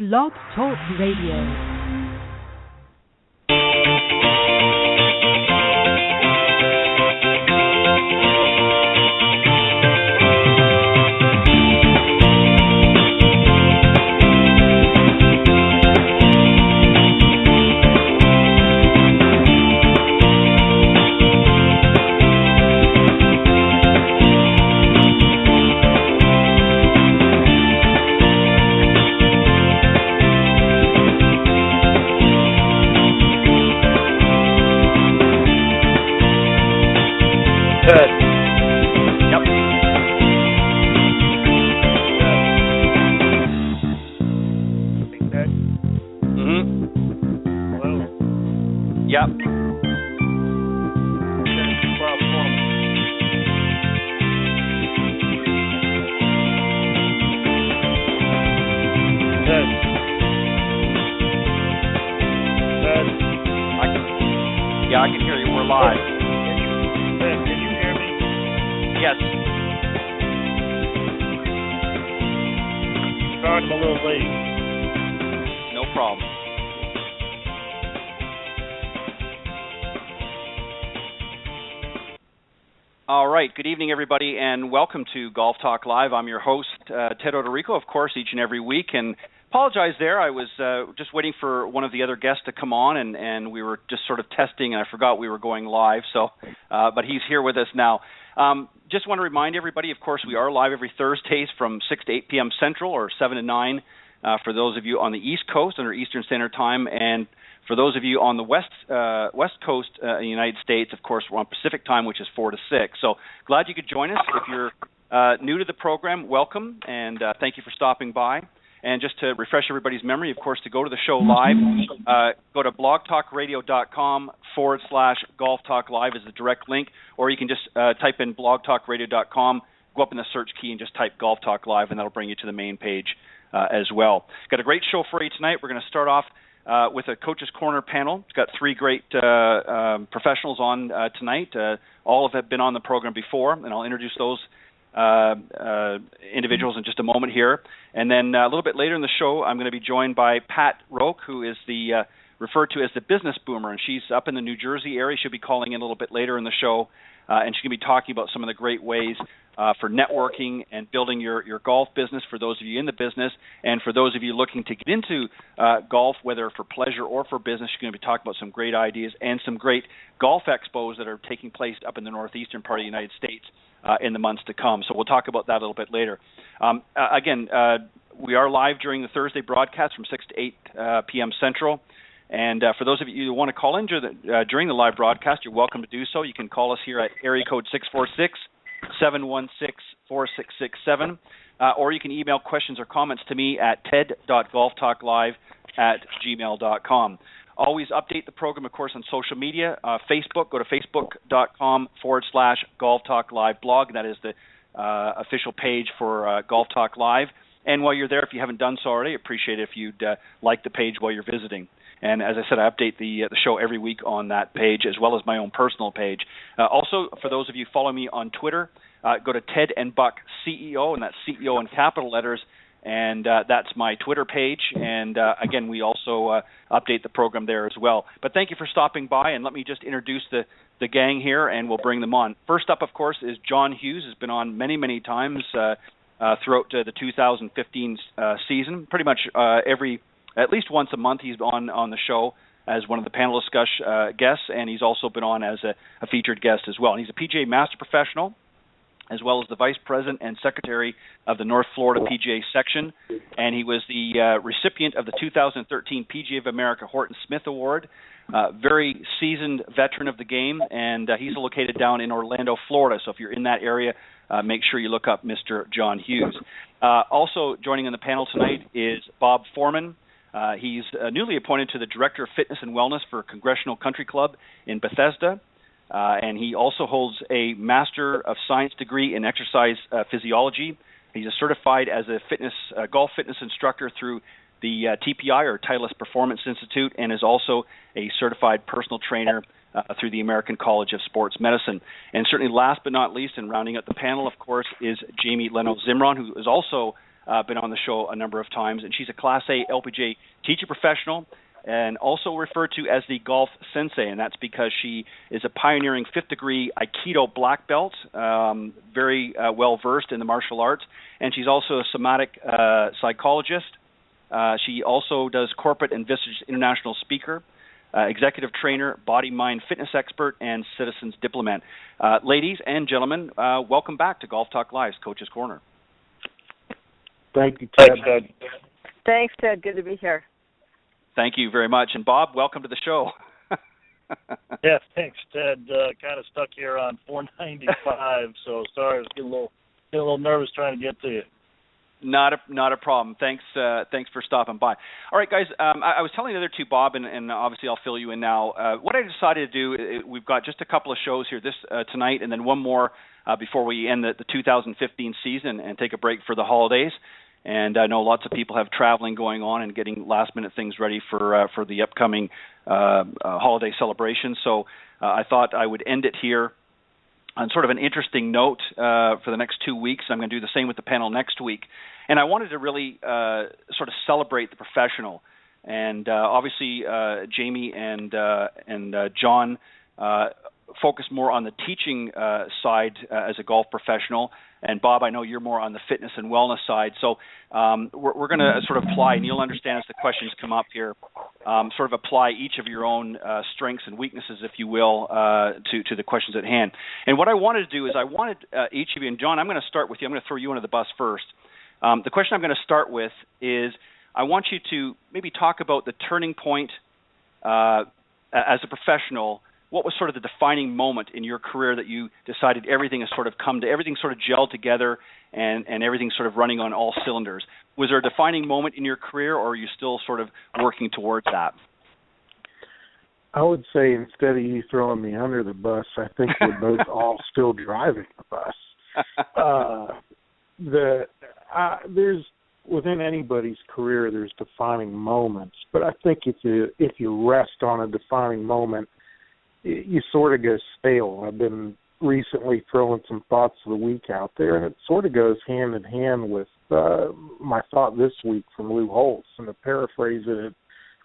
Blog Talk Radio. Good evening, everybody, and welcome to Golf Talk Live. I'm your host, Ted Odorico, of course, each and every week. And apologize there. I was just waiting for one of the other guests to come on, and we were just sort of testing, and I forgot we were going live. So, but he's here with us now. Just want to remind everybody, of course, we are live every Thursdays from 6 to 8 p.m. Central or 7 to 9 for those of you on the East Coast under Eastern Standard Time. And for those of you on the West Coast in the United States, of course, we're on Pacific Time, which is 4 to 6. So glad you could join us. If you're new to the program, welcome, and thank you for stopping by. And just to refresh everybody's memory, of course, to go to the show live, go to blogtalkradio.com/Golf Talk Live is the direct link, or you can just type in blogtalkradio.com, go up in the search key and just type Golf Talk Live, and that'll bring you to the main page as well. Got a great show for you tonight. We're going to start off with a Coach's Corner panel. It's got three great professionals on tonight. All have been on the program before, and I'll introduce those individuals in just a moment here. And then a little bit later in the show, I'm going to be joined by Pat Roque, who is the referred to as the business boomer, and she's up in the New Jersey area. She'll be calling in a little bit later in the show, and she's going to be talking about some of the great ways for networking and building your golf business for those of you in the business, and for those of you looking to get into golf, whether for pleasure or for business. She's going to be talking about some great ideas and some great golf expos that are taking place up in the northeastern part of the United States in the months to come. So we'll talk about that a little bit later. Again, we are live during the Thursday broadcast from 6 to 8 p.m. Central. And for those of you who want to call in during the live broadcast, you're welcome to do so. You can call us here at area code 646-716-4667, or you can email questions or comments to me at ted.golftalklive@gmail.com. Always update the program, of course, on social media. Facebook, go to facebook.com/Golf Talk Live blog. That is the official page for Golf Talk Live. And while you're there, if you haven't done so already, appreciate it if you'd like the page while you're visiting. And as I said, I update the show every week on that page, as well as my own personal page. Also, for those of you following me on Twitter, go to Ted and Buck CEO, and that's CEO in capital letters, and that's my Twitter page. And again, we also update the program there as well. But thank you for stopping by, and let me just introduce the gang here, and we'll bring them on. First up, of course, is John Hughes. Has been on many, many times throughout the 2015 season. Pretty much at least once a month he's on the show as one of the panel guests, and he's also been on as a featured guest as well. And he's a PGA Master Professional, as well as the Vice President and Secretary of the North Florida PGA Section, and he was the recipient of the 2013 PGA of America Horton Smith Award. Very seasoned veteran of the game, and he's located down in Orlando, Florida. So if you're in that area, make sure you look up Mr. John Hughes. Also joining on the panel tonight is Bob Foreman. He's newly appointed to the Director of Fitness and Wellness for Congressional Country Club in Bethesda, and he also holds a Master of Science degree in exercise physiology. He's certified as a golf fitness instructor through the TPI, or Titleist Performance Institute, and is also a certified personal trainer through the American College of Sports Medicine. And certainly last but not least, and rounding out the panel, of course, is Jamie Leno-Zimron, who is also been on the show a number of times, and she's a Class A LPGA teacher professional and also referred to as the golf sensei, and that's because she is a pioneering fifth-degree Aikido black belt, very well-versed in the martial arts, and she's also a somatic psychologist. She also does corporate and visitors international speaker, executive trainer, body-mind fitness expert, and citizens diplomat. Ladies and gentlemen, welcome back to Golf Talk Live's Coach's Corner. Thank you, Ted. Thanks, Ted. Good to be here. Thank you very much. And Bob, welcome to the show. Yeah, thanks, Ted. Kind of stuck here on 495, so sorry, I was getting a little nervous trying to get to you. Not a problem. Thanks for stopping by. All right, guys. I was telling the other two, Bob, and obviously I'll fill you in now. What I decided to do, we've got just a couple of shows here tonight, and then one more before we end the 2015 season and take a break for the holidays. And I know lots of people have traveling going on and getting last-minute things ready for the upcoming holiday celebrations. So I thought I would end it here on sort of an interesting note for the next 2 weeks. I'm going to do the same with the panel next week. And I wanted to really sort of celebrate the professional. And obviously Jamie and John focus more on the teaching side as a golf professional. And Bob, I know you're more on the fitness and wellness side. So we're going to sort of apply, and you'll understand as the questions come up here, sort of apply each of your own strengths and weaknesses, if you will, to the questions at hand. And what I wanted to do is I wanted each of you, and John, I'm going to start with you. I'm going to throw you under the bus first. The question I'm going to start with is I want you to maybe talk about the turning point as a professional. What was sort of the defining moment in your career that you decided everything sort of gelled together and everything sort of running on all cylinders? Was there a defining moment in your career, or are you still sort of working towards that? I would say instead of you throwing me under the bus, I think we're both all still driving the bus. There's within anybody's career, there's defining moments, but I think if you rest on a defining moment, you sort of go stale. I've been recently throwing some thoughts of the week out there, and it sort of goes hand in hand with my thought this week from Lou Holtz. And to paraphrase it, if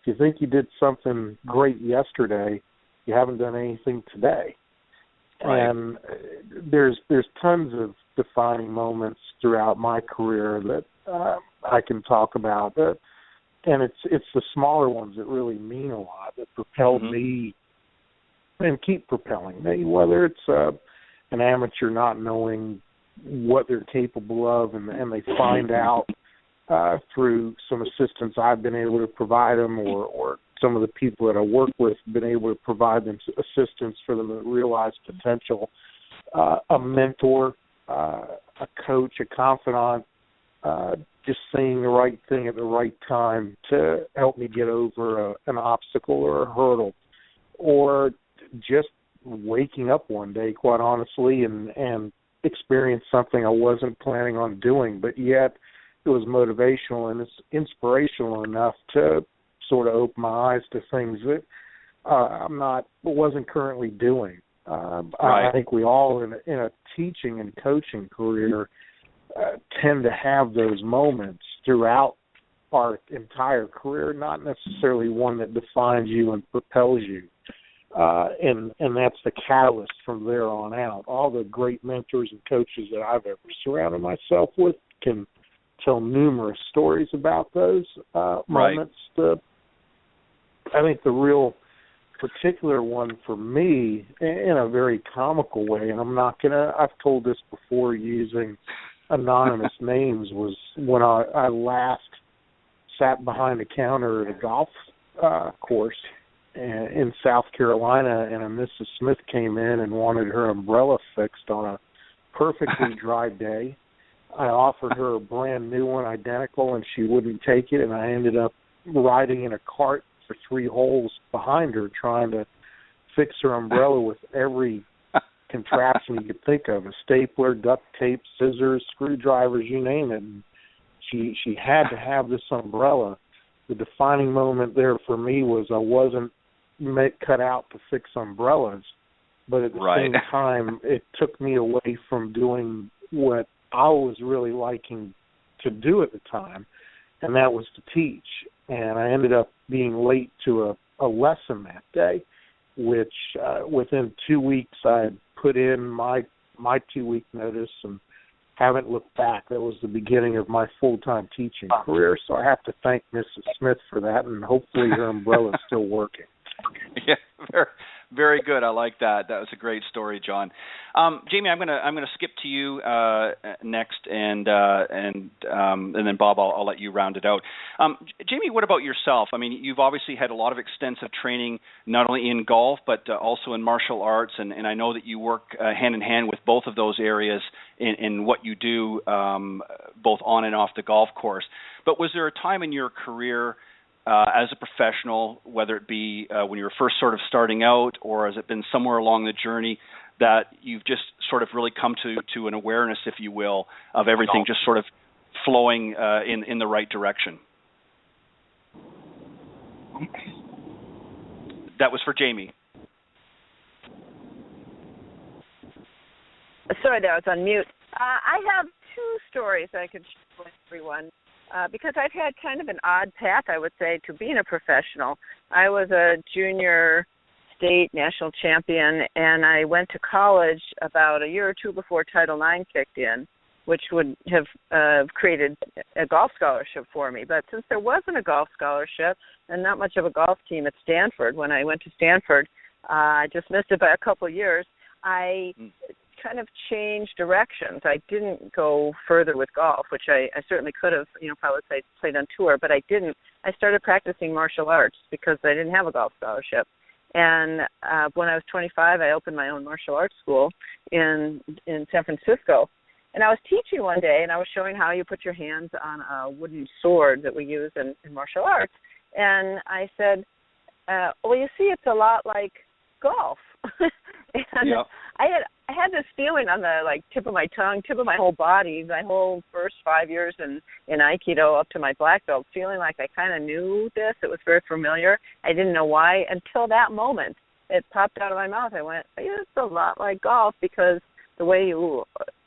you think you did something great yesterday, you haven't done anything today. Right. And there's tons of defining moments throughout my career that I can talk about, and it's the smaller ones that really mean a lot, that propelled me and keep propelling me, whether it's an amateur not knowing what they're capable of, and they find out through some assistance I've been able to provide them, or some of the people that I work with have been able to provide them assistance for them to realize potential. A mentor, a coach, a confidant, just saying the right thing at the right time to help me get over an obstacle or a hurdle, or just waking up one day, quite honestly, and experience something I wasn't planning on doing, but yet it was motivational and it's inspirational enough to sort of open my eyes to things that wasn't currently doing. Right. I think we all in a teaching and coaching career tend to have those moments throughout our entire career, not necessarily one that defines you and propels you. And that's the catalyst from there on out. All the great mentors and coaches that I've ever surrounded myself with can tell numerous stories about those moments. I think the real particular one for me, in a very comical way, and I've told this before using anonymous names, was when I last sat behind a counter at a golf course in South Carolina, and a Mrs. Smith came in and wanted her umbrella fixed on a perfectly dry day. I offered her a brand new one, identical, and she wouldn't take it, and I ended up riding in a cart for 3 holes behind her trying to fix her umbrella with every contraption you could think of, a stapler, duct tape, scissors, screwdrivers, you name it. And she had to have this umbrella. The defining moment there for me was I wasn't cut out to fix umbrellas, but at the same time, it took me away from doing what I was really liking to do at the time, and that was to teach. And I ended up being late to a lesson that day, which within 2 weeks I had put in my 2-week notice and haven't looked back. That was the beginning of my full-time teaching career, so I have to thank Mrs. Smith for that, and hopefully her umbrella is still working. Yeah, very, very good. I like that. That was a great story, John. Jamie, I'm gonna skip to you next, and then Bob, I'll let you round it out. Jamie, what about yourself? I mean, you've obviously had a lot of extensive training, not only in golf but also in martial arts, and I know that you work hand in hand with both of those areas in what you do, both on and off the golf course. But was there a time in your career as a professional, whether it be when you were first sort of starting out, or has it been somewhere along the journey that you've just sort of really come to an awareness, if you will, of everything just sort of flowing in the right direction? That was for Jamie. Sorry, I was on mute. I have two stories I could share with everyone. Because I've had kind of an odd path, I would say, to being a professional. I was a junior state national champion, and I went to college about a year or two before Title IX kicked in, which would have created a golf scholarship for me. But since there wasn't a golf scholarship and not much of a golf team at Stanford, when I went to Stanford, I just missed it by a couple of years. I kind of changed directions. I didn't go further with golf, which I certainly could have, probably played on tour, but I didn't. I started practicing martial arts because I didn't have a golf scholarship. And when I was 25, I opened my own martial arts school in San Francisco. And I was teaching one day, and I was showing how you put your hands on a wooden sword that we use in martial arts. And I said, well, you see, it's a lot like golf. And yep. I had this feeling on the tip of my tongue, tip of my whole body, my whole first 5 years in Aikido up to my black belt, feeling like I kind of knew this. It was very familiar. I didn't know why until that moment. It popped out of my mouth. I went, it's a lot like golf, because the way you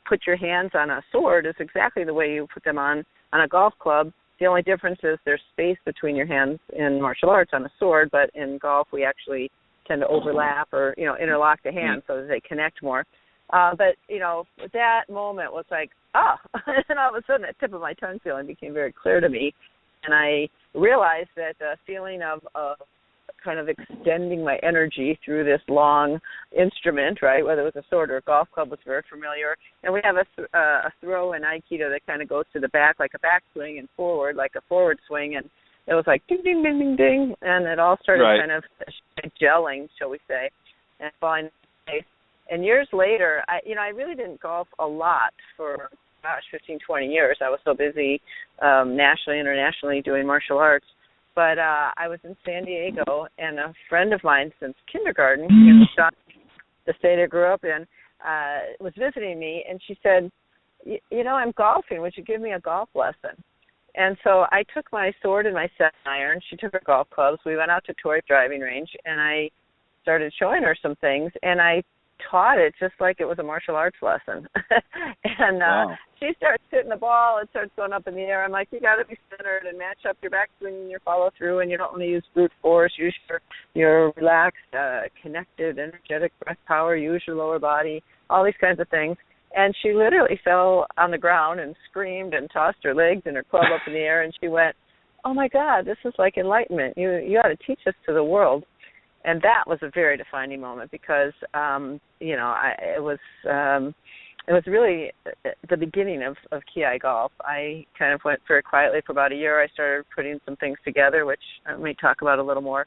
put your hands on a sword is exactly the way you put them on a golf club. The only difference is there's space between your hands in martial arts on a sword, but in golf we actually tend to overlap or, interlock the hands so that they connect more. But, that moment was like, and all of a sudden that tip of my tongue feeling became very clear to me. And I realized that the feeling of kind of extending my energy through this long instrument, right, whether it was a sword or a golf club, was very familiar. And we have a throw in Aikido that kind of goes to the back like a backswing and forward like a forward swing. And it was like ding, ding, ding, ding, ding, and it all started kind of gelling, shall we say, and falling into place. And years later, I really didn't golf a lot for, 15, 20 years. I was so busy nationally, internationally doing martial arts. But I was in San Diego, and a friend of mine since kindergarten in the state I grew up in was visiting me, and she said, I'm golfing. Would you give me a golf lesson? And so I took my sword and my 7-iron. She took her golf clubs. We went out to Torrey driving range, and I started showing her some things, and I taught it just like it was a martial arts lesson. And she starts hitting the ball. It starts going up in the air. I'm like, you got to be centered and match up your backswing and your follow through, and you don't want to use brute force. Use your relaxed, connected, energetic breath power. Use your lower body. All these kinds of things. And she literally fell on the ground and screamed and tossed her legs and her club up in the air, and she went, oh, my God, this is like enlightenment. You ought to teach this to the world. And that was a very defining moment because, it was really the beginning of Ki golf. I kind of went very quietly for about a year. I started putting some things together, which I may talk about a little more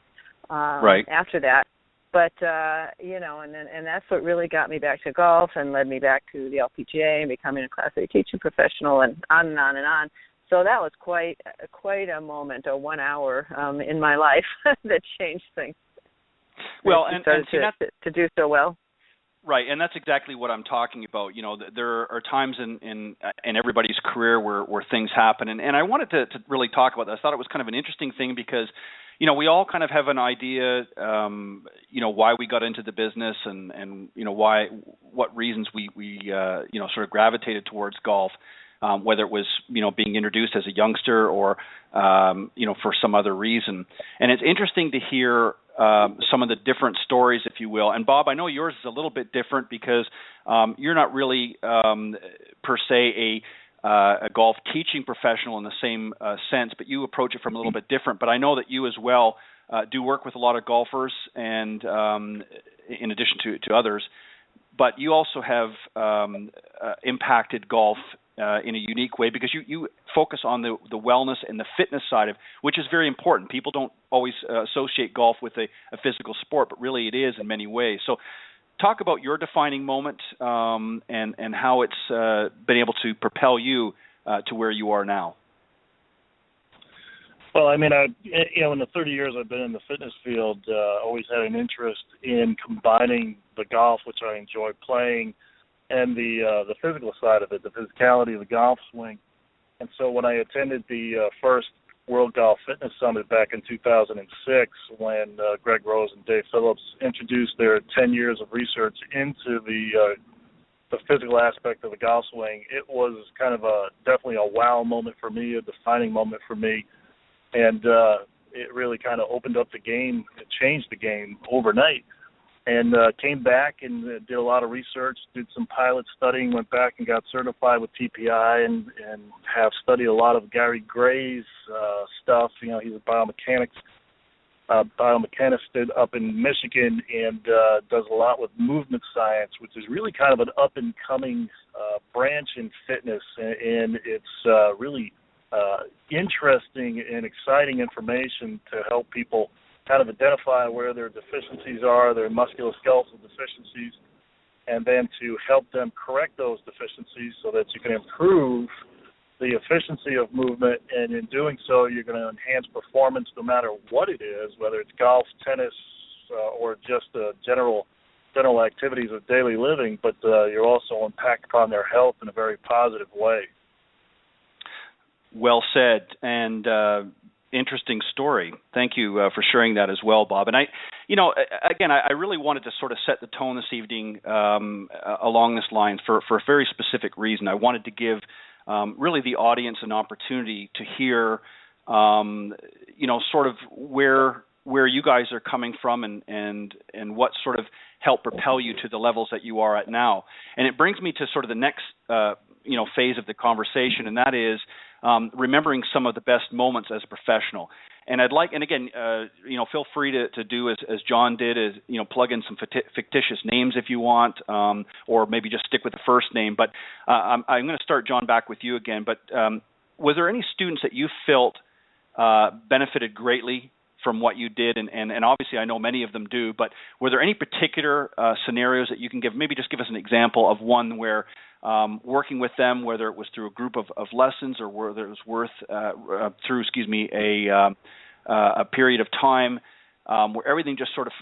after that. But, and that's what really got me back to golf and led me back to the LPGA and becoming a Class A teaching professional and on and on and on. So that was quite a moment, a 1 hour in my life that changed things. Well, and to do so well. Right, and that's exactly what I'm talking about. There are times in everybody's career where things happen, and I wanted to really talk about that. I thought it was kind of an interesting thing because, we all kind of have an idea, why we got into the business and what reasons we sort of gravitated towards golf. whether it was, being introduced as a youngster or, for some other reason. And it's interesting to hear some of the different stories, if you will. And Bob, I know yours is a little bit different because you're not really per se a golf teaching professional in the same sense, but you approach it from a little bit different. But I know that you as well do work with a lot of golfers, and in addition to others. But you also have impacted golf in a unique way because you focus on the wellness and the fitness side of, which is very important. People don't always associate golf with a physical sport, but really it is in many ways. So talk about your defining moment and how it's been able to propel you to where you are now. Well, I mean, in the 30 years I've been in the fitness field, always had an interest in combining the golf, which I enjoy playing, and the physical side of it, the physicality of the golf swing. And so when I attended the first World Golf Fitness Summit back in 2006, when Greg Rose and Dave Phillips introduced their 10 years of research into the physical aspect of the golf swing, it was kind of definitely a wow moment for me, a defining moment for me. And it really kind of opened up the game, it changed the game overnight. And came back and did a lot of research, did some pilot studying, went back and got certified with TPI, and have studied a lot of Gary Gray's stuff. He's a biomechanicist up in Michigan, and does a lot with movement science, which is really kind of an up-and-coming branch in fitness. And it's really interesting and exciting information to help people kind of identify where their deficiencies are, their musculoskeletal deficiencies, and then to help them correct those deficiencies so that you can improve the efficiency of movement, and in doing so, you're going to enhance performance no matter what it is, whether it's golf, tennis, or just general activities of daily living, but you're also impact upon their health in a very positive way. Well said, and interesting story. Thank you for sharing that as well, Bob. And I really wanted to sort of set the tone this evening along this line for a very specific reason. I wanted to give really the audience an opportunity to hear, sort of where you guys are coming from and what sort of helped propel you to the levels that you are at now. And it brings me to sort of the next phase of the conversation, and that is remembering some of the best moments as a professional. And I'd like, and again, feel free to do as John did, is plug in some fictitious names if you want, or maybe just stick with the first name. But I'm going to start, John, back with you again. But was there any students that you felt benefited greatly from what you did? And obviously I know many of them do, but were there any particular scenarios that you can give? Maybe just give us an example of one where working with them, whether it was through a group of lessons or whether it was through a period of time where everything just sort of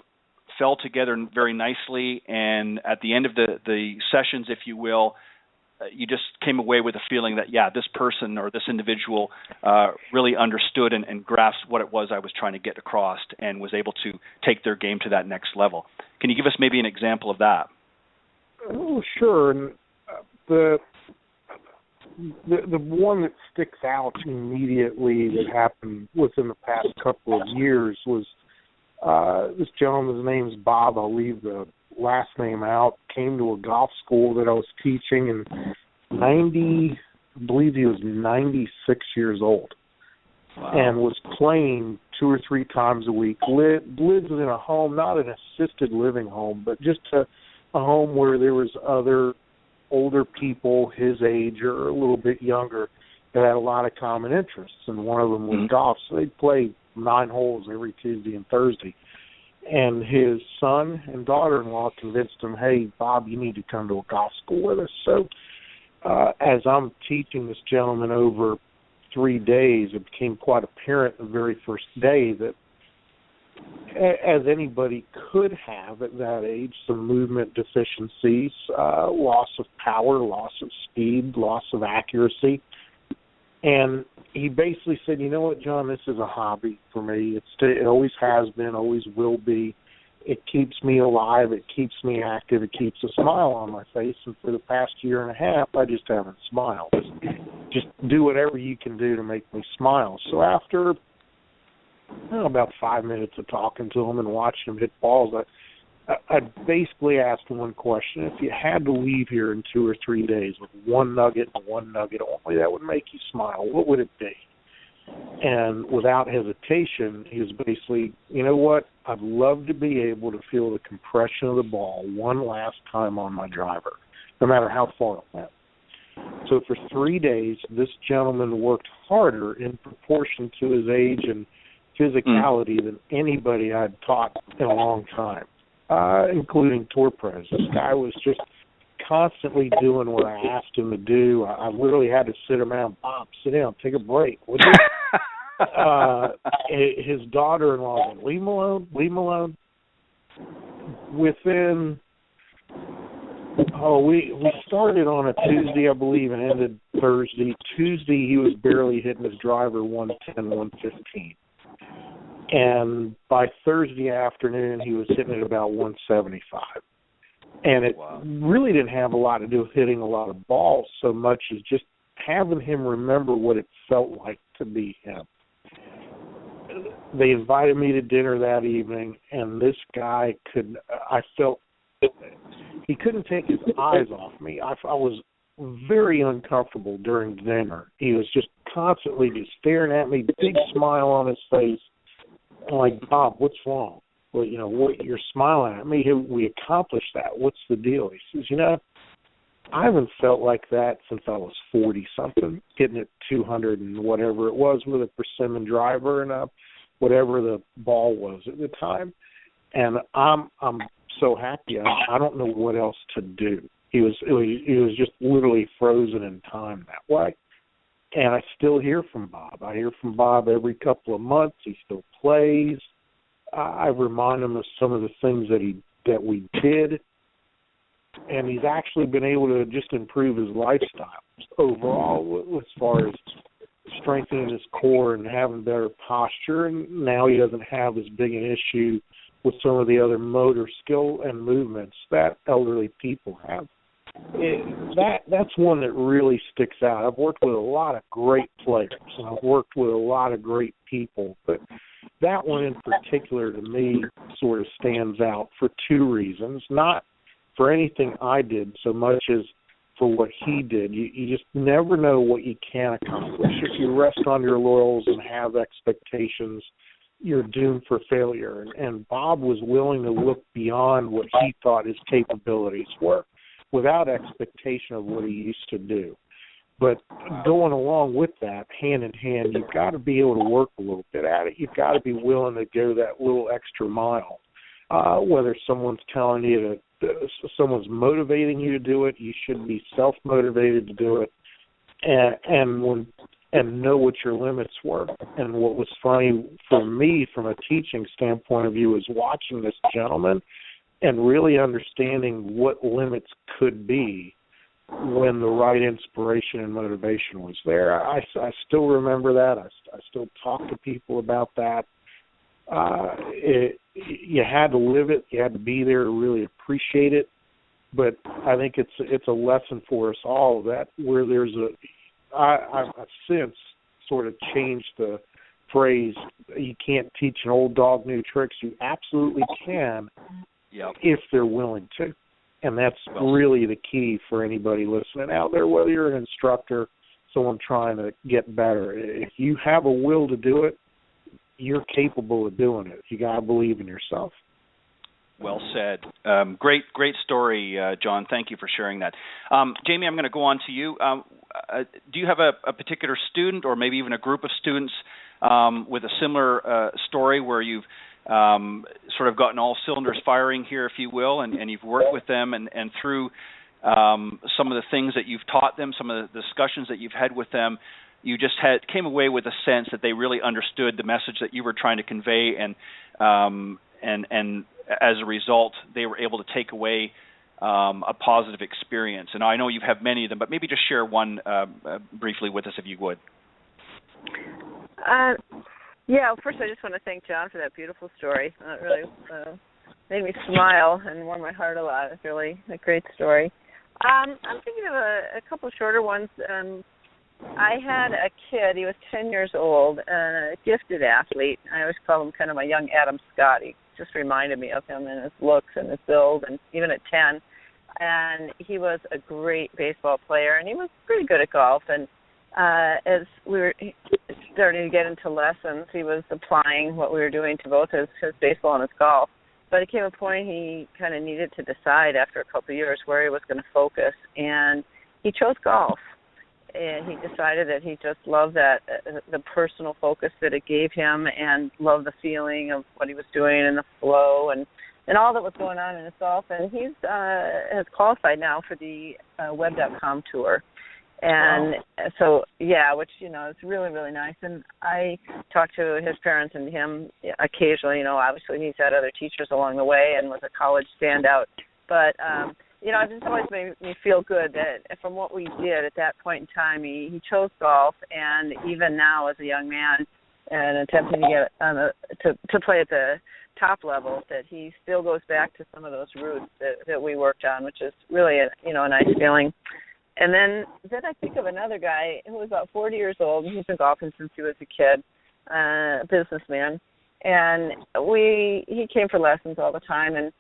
fell together very nicely, and at the end of the sessions, if you will, you just came away with a feeling that, this person or this individual really understood and grasped what it was I was trying to get across and was able to take their game to that next level. Can you give us maybe an example of that? Oh, sure. And the one that sticks out immediately that happened within the past couple of years was this gentleman's name's Bob. I'll leave the last name out. Came to a golf school that I was teaching in I believe he was 96 years old. Wow. And was playing 2 or 3 times a week. Lives in a home, not an assisted living home, but just a home where there was other older people his age or a little bit younger that had a lot of common interests, and one of them was golf. So they'd play 9 holes every Tuesday and Thursday. And his son and daughter-in-law convinced him, hey, Bob, you need to come to a golf school with us. So as I'm teaching this gentleman over 3 days, it became quite apparent the very first day that, as anybody could have at that age, some movement deficiencies, loss of power, loss of speed, loss of accuracy. And he basically said, you know what, John, this is a hobby for me. It always has been, always will be. It keeps me alive. It keeps me active. It keeps a smile on my face. And for the past year and a half, I just haven't smiled. Just do whatever you can do to make me smile. So after about 5 minutes of talking to him and watching him hit balls, I basically asked him one question. If you had to leave here in 2 or 3 days with one nugget and one nugget only that would make you smile, what would it be? And without hesitation, he was basically, you know what, I'd love to be able to feel the compression of the ball one last time on my driver, no matter how far it went. So for 3 days, this gentleman worked harder in proportion to his age and physicality than anybody I'd taught in a long time, including tour pros. This guy was just constantly doing what I asked him to do. I literally had to sit him down. Bob, sit down, take a break. Would you? His daughter-in-law said, leave him alone, leave him alone. Within, we started on a Tuesday, I believe, and ended Thursday. Tuesday, he was barely hitting his driver 110, 115. And by Thursday afternoon, he was hitting at about 175. And it really didn't have a lot to do with hitting a lot of balls so much as just having him remember what it felt like to be him. They invited me to dinner that evening, and this guy I felt he couldn't take his eyes off me. I was very uncomfortable during dinner. He was just constantly just staring at me, big smile on his face. I'm like, Bob, what's wrong? Well, you know, what you're smiling at me. We accomplished that. What's the deal? He says, you know, I haven't felt like that since I was 40-something, hitting it 200 and whatever it was with a persimmon driver and whatever the ball was at the time. And I'm so happy. I don't know what else to do. He was just literally frozen in time that way. And I still hear from Bob. I hear from Bob every couple of months. He still plays. I remind him of some of the things that we did, and he's actually been able to just improve his lifestyle overall as far as strengthening his core and having better posture. And now he doesn't have as big an issue with some of the other motor skill and movements that elderly people have. That's one that really sticks out. I've worked with a lot of great players, and I've worked with a lot of great people, but that one in particular to me sort of stands out for two reasons. Not for anything I did so much as for what he did. You just never know what you can accomplish. If you rest on your laurels and have expectations, you're doomed for failure. And Bob was willing to look beyond what he thought his capabilities were without expectation of what he used to do. But going along with that, hand in hand, you've got to be able to work a little bit at it. You've got to be willing to go that little extra mile. Whether someone's telling you someone's motivating you to do it, you should be self-motivated to do it, and know what your limits were. And what was funny for me from a teaching standpoint of view is watching this gentleman and really understanding what limits could be when the right inspiration and motivation was there. I still remember that. I still talk to people about that. You had to live it. You had to be there to really appreciate it. But I think it's a lesson for us all that where there's I've since sort of changed the phrase, you can't teach an old dog new tricks. You absolutely can if they're willing to. And that's really the key for anybody listening out there, whether you're an instructor, someone trying to get better. If you have a will to do it, you're capable of doing it. You got to believe in yourself. Well said. Great story, John. Thank you for sharing that. Jamie, I'm going to go on to you. Do you have a particular student or maybe even a group of students with a similar story where you've sort of gotten all cylinders firing here, if you will, and you've worked with them and through some of the things that you've taught them, some of the discussions that you've had with them, you just came away with a sense that they really understood the message that you were trying to convey, and as a result, they were able to take away a positive experience. And I know you have many of them, but maybe just share one briefly with us, if you would. Yeah, first I just want to thank John for that beautiful story. It really made me smile and warmed my heart a lot. It's really a great story. I'm thinking of a couple shorter ones. I had a kid. He was 10 years old, a gifted athlete. I always call him kind of my young Adam Scott. He just reminded me of him and his looks and his build, and even at 10. And he was a great baseball player, and he was pretty good at golf. And as we were starting to get into lessons, he was applying what we were doing to both his baseball and his golf. But it came a point he kind of needed to decide after a couple of years where he was going to focus, and he chose golf. And he decided that he just loved that, the personal focus that it gave him, and loved the feeling of what he was doing and the flow and all that was going on in his golf. And he's has qualified now for the Web.com tour. And so, yeah, which, you know, is really, really nice. And I talked to his parents and him occasionally. You know, obviously he's had other teachers along the way and was a college standout. But, you know, it just always made me feel good that from what we did at that point in time, he chose golf. And even now as a young man and attempting to get on to play at the top level, that he still goes back to some of those roots that we worked on, which is really, a nice feeling. And then I think of another guy who was about 40 years old. He's been golfing since he was a kid, a businessman. And he came for lessons all the time, and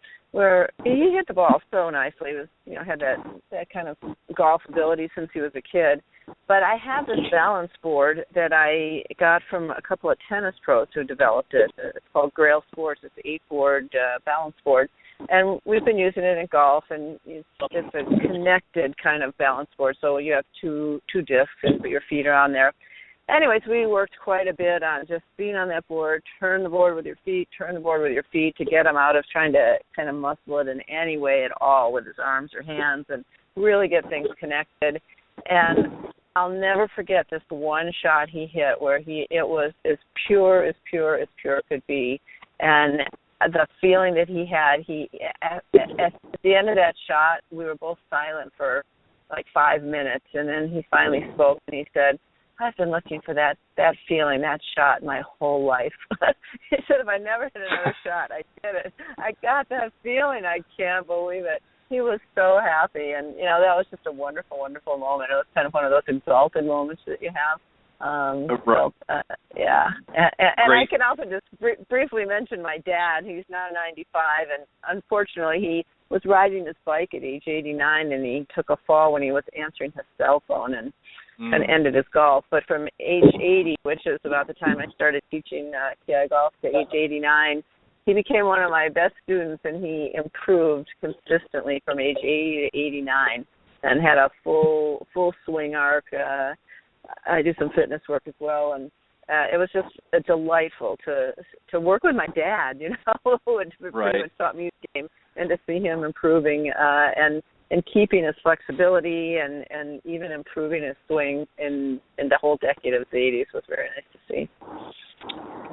he hit the ball so nicely. He was, you know, had that kind of golf ability since he was a kid. But I have this balance board that I got from a couple of tennis pros who developed it. It's called Grail Sports. It's an 8-board balance board. And we've been using it in golf, and it's a connected kind of balance board. So you have two discs, and your feet are on there. Anyways, we worked quite a bit on just being on that board, turn the board with your feet to get him out of trying to kind of muscle it in any way at all with his arms or hands, and really get things connected. And I'll never forget this one shot he hit where it was as pure could be. And the feeling that he had, at the end of that shot, we were both silent for like 5 minutes, and then he finally spoke, and he said, I've been looking for that feeling, that shot my whole life. He said, if I never hit another shot, I did it. I got that feeling. I can't believe it. He was so happy, and, you know, that was just a wonderful, wonderful moment. It was kind of one of those exalted moments that you have. Yeah. And I can also just briefly mention my dad. He's now 95, and unfortunately he was riding his bike at age 89, and he took a fall when he was answering his cell phone and ended his golf. But from age 80, which is about the time I started teaching KI golf, to age 89, he became one of my best students, and he improved consistently from age 80 to 89 and had a full swing arc. I do some fitness work as well, and it was just delightful to work with my dad, you know, who had pretty much taught me the game, and to see him improving and keeping his flexibility and even improving his swing in the whole decade of the 80s was very nice to see.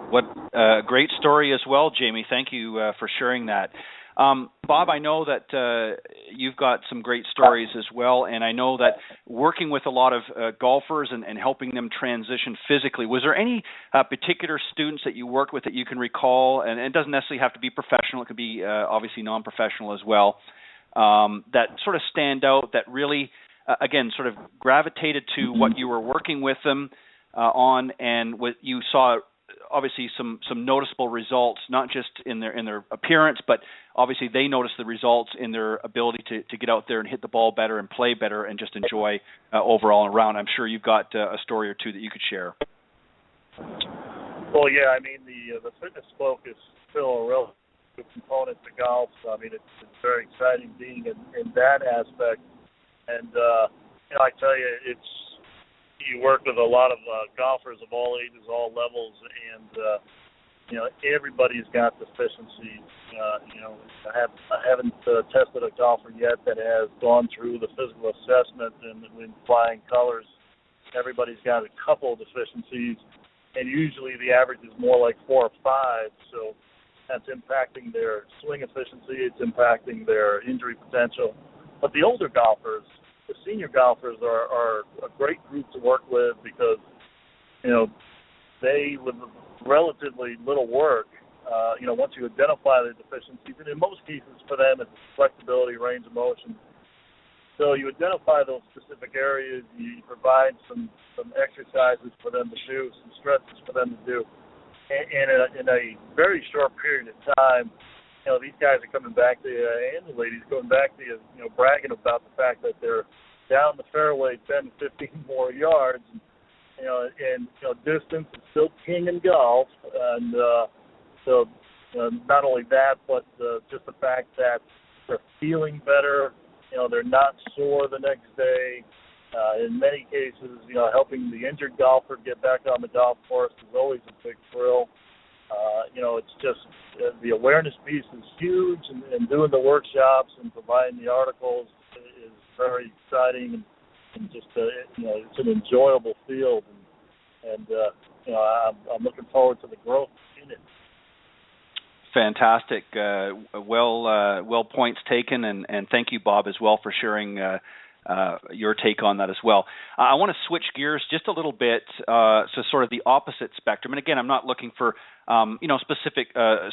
What a great story as well, Jamie. Thank you for sharing that. Bob, I know that you've got some great stories as well, and I know that working with a lot of golfers and helping them transition physically, was there any particular students that you worked with that you can recall, and it doesn't necessarily have to be professional, it could be obviously non-professional as well, that sort of stand out, that really, again, sort of gravitated to what you were working with them on, and what you saw obviously some noticeable results, not just in their appearance, but obviously they noticed the results in their ability to get out there and hit the ball better and play better and just enjoy overall and around. I'm sure you've got a story or two that you could share. Well, yeah, I mean, the fitness focus is still a real component to golf. So, I mean, it's very exciting being in that aspect. And, you know, I tell you, you work with a lot of golfers of all ages, all levels, and you know, everybody's got deficiencies. You know, I haven't tested a golfer yet that has gone through the physical assessment and when flying colors. Everybody's got a couple of deficiencies, and usually the average is more like 4 or 5. So that's impacting their swing efficiency. It's impacting their injury potential. But the older golfers, the senior golfers are a great group to work with because, you know, they, with relatively little work, once you identify the deficiencies, and in most cases for them it's flexibility, range of motion. So you identify those specific areas, you provide some exercises for them to do, some stretches for them to do. And in a very short period of time, these guys are coming back to you, and the ladies coming back to you, bragging about the fact that they're down the fairway 10, 15 more yards. And distance is still king in golf. And so not only that, but just the fact that they're feeling better. They're not sore the next day. In many cases, helping the injured golfer get back on the golf course is always a big thrill. It's just the awareness piece is huge, and doing the workshops and providing the articles is very exciting, and just it's an enjoyable field, and I'm looking forward to the growth in it. Fantastic. Well points taken, and thank you, Bob, as well for sharing your take on that as well. I want to switch gears just a little bit, so sort of the opposite spectrum. And again, I'm not looking for specific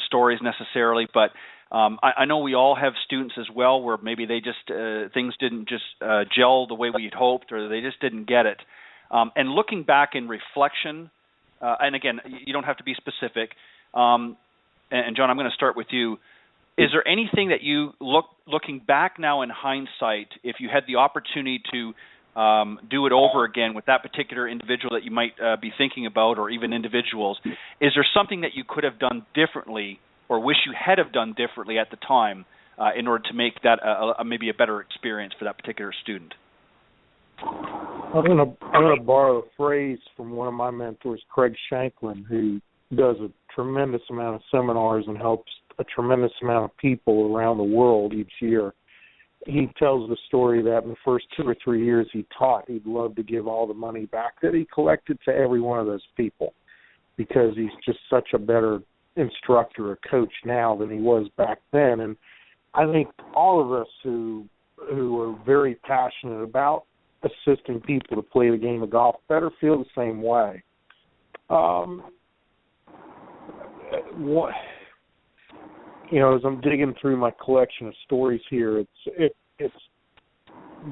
stories necessarily, but I know we all have students as well where maybe they just things didn't just gel the way we had hoped, or they just didn't get it. And looking back in reflection, and again, you don't have to be specific. And John, I'm going to start with you. Is there anything that you looking back now in hindsight, if you had the opportunity to do it over again with that particular individual that you might be thinking about, or even individuals, is there something that you could have done differently, or wish you had have done differently at the time, in order to make that maybe a better experience for that particular student? I'm gonna borrow a phrase from one of my mentors, Craig Shanklin, who does a tremendous amount of seminars and helps a tremendous amount of people around the world each year. He tells the story that in the first 2 or 3 years he taught, he'd love to give all the money back that he collected to every one of those people, because he's just such a better instructor or coach now than he was back then. And I think all of us who are very passionate about assisting people to play the game of golf better feel the same way. As I'm digging through my collection of stories here,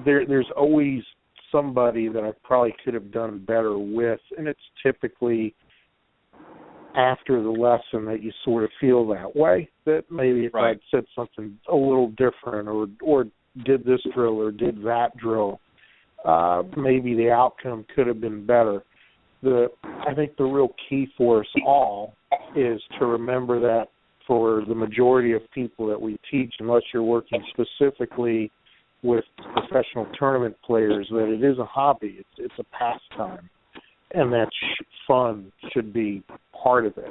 there's always somebody that I probably could have done better with, and it's typically after the lesson that you sort of feel that way, that maybe if I'd said something a little different, or did this drill or did that drill, maybe the outcome could have been better. I think the real key for us all is to remember that for the majority of people that we teach, unless you're working specifically with professional tournament players, that it is a hobby. It's a pastime, and that fun should be part of it.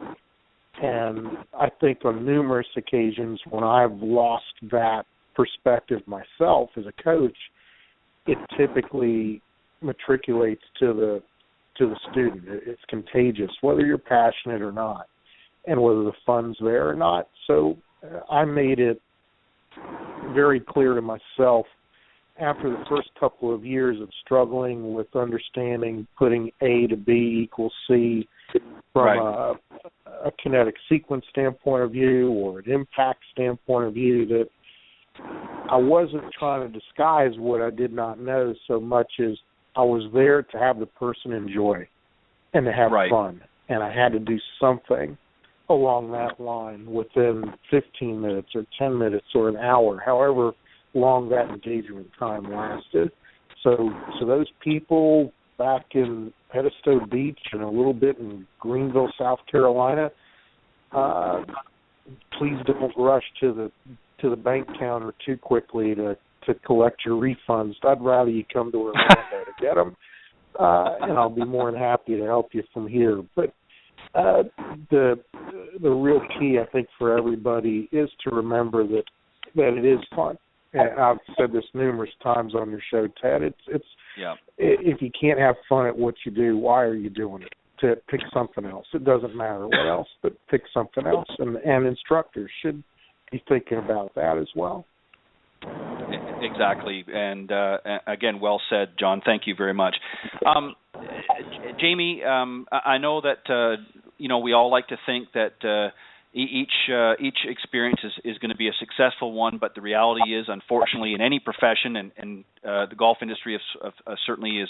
And I think on numerous occasions when I've lost that perspective myself as a coach, it typically matriculates to the student. It's contagious, whether you're passionate or not, and whether the fun's there or not. So I made it very clear to myself after the first couple of years of struggling with understanding putting A to B equals C from a kinetic sequence standpoint of view or an impact standpoint of view, that I wasn't trying to disguise what I did not know so much as I was there to have the person enjoy and to have fun. And I had to do something along that line within 15 minutes or 10 minutes or an hour, however long that engagement time lasted. So those people back in Edisto Beach and a little bit in Greenville, South Carolina, please don't rush to the bank counter too quickly to collect your refunds. I'd rather you come to Orlando to get them, and I'll be more than happy to help you from here. But the real key, I think, for everybody is to remember that it is fun. And I've said this numerous times on your show, Ted. If you can't have fun at what you do, why are you doing it? To pick something else. It doesn't matter what else, but pick something else. And instructors should be thinking about that as well. Exactly. And again, well said, John. Thank you very much. Jamie, I know that we all like to think that each experience is going to be a successful one, but the reality is, unfortunately, in any profession, and the golf industry certainly is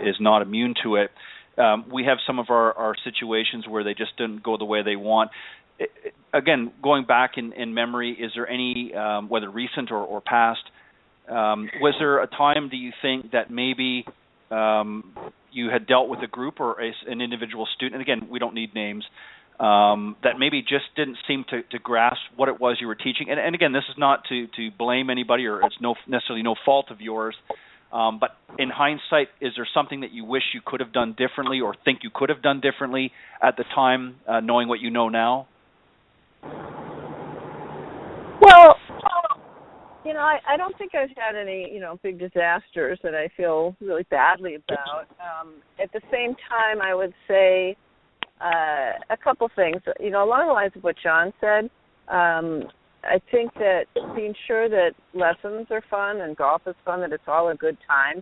is not immune to it. We have some of our situations where they just didn't go the way they want. Again, going back in memory, is there any, whether recent or past, was there a time, do you think, that maybe you had dealt with a group or an individual student, and again, we don't need names, that maybe just didn't seem to grasp what it was you were teaching? And again, this is not to blame anybody, or it's necessarily no fault of yours, but in hindsight, is there something that you wish you could have done differently, or think you could have done differently at the time, knowing what you know now? Well, I don't think I've had any, big disasters that I feel really badly about. At the same time, I would say a couple things. Along the lines of what John said, I think that being sure that lessons are fun and golf is fun, that it's all a good time,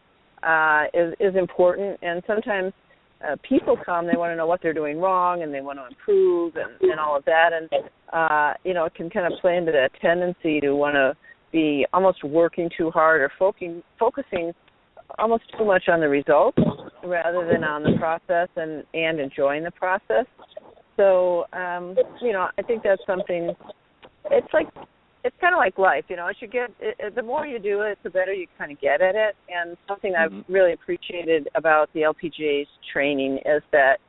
is important. And sometimes people come, they want to know what they're doing wrong, and they want to improve and all of that. And, it can kind of play into that tendency to want to be almost working too hard or focusing almost too much on the results rather than on the process and enjoying the process. So, I think that's something. It's kind of like life, as you get, the more you do it, the better you kind of get at it. And something I've really appreciated about the LPGA's training is that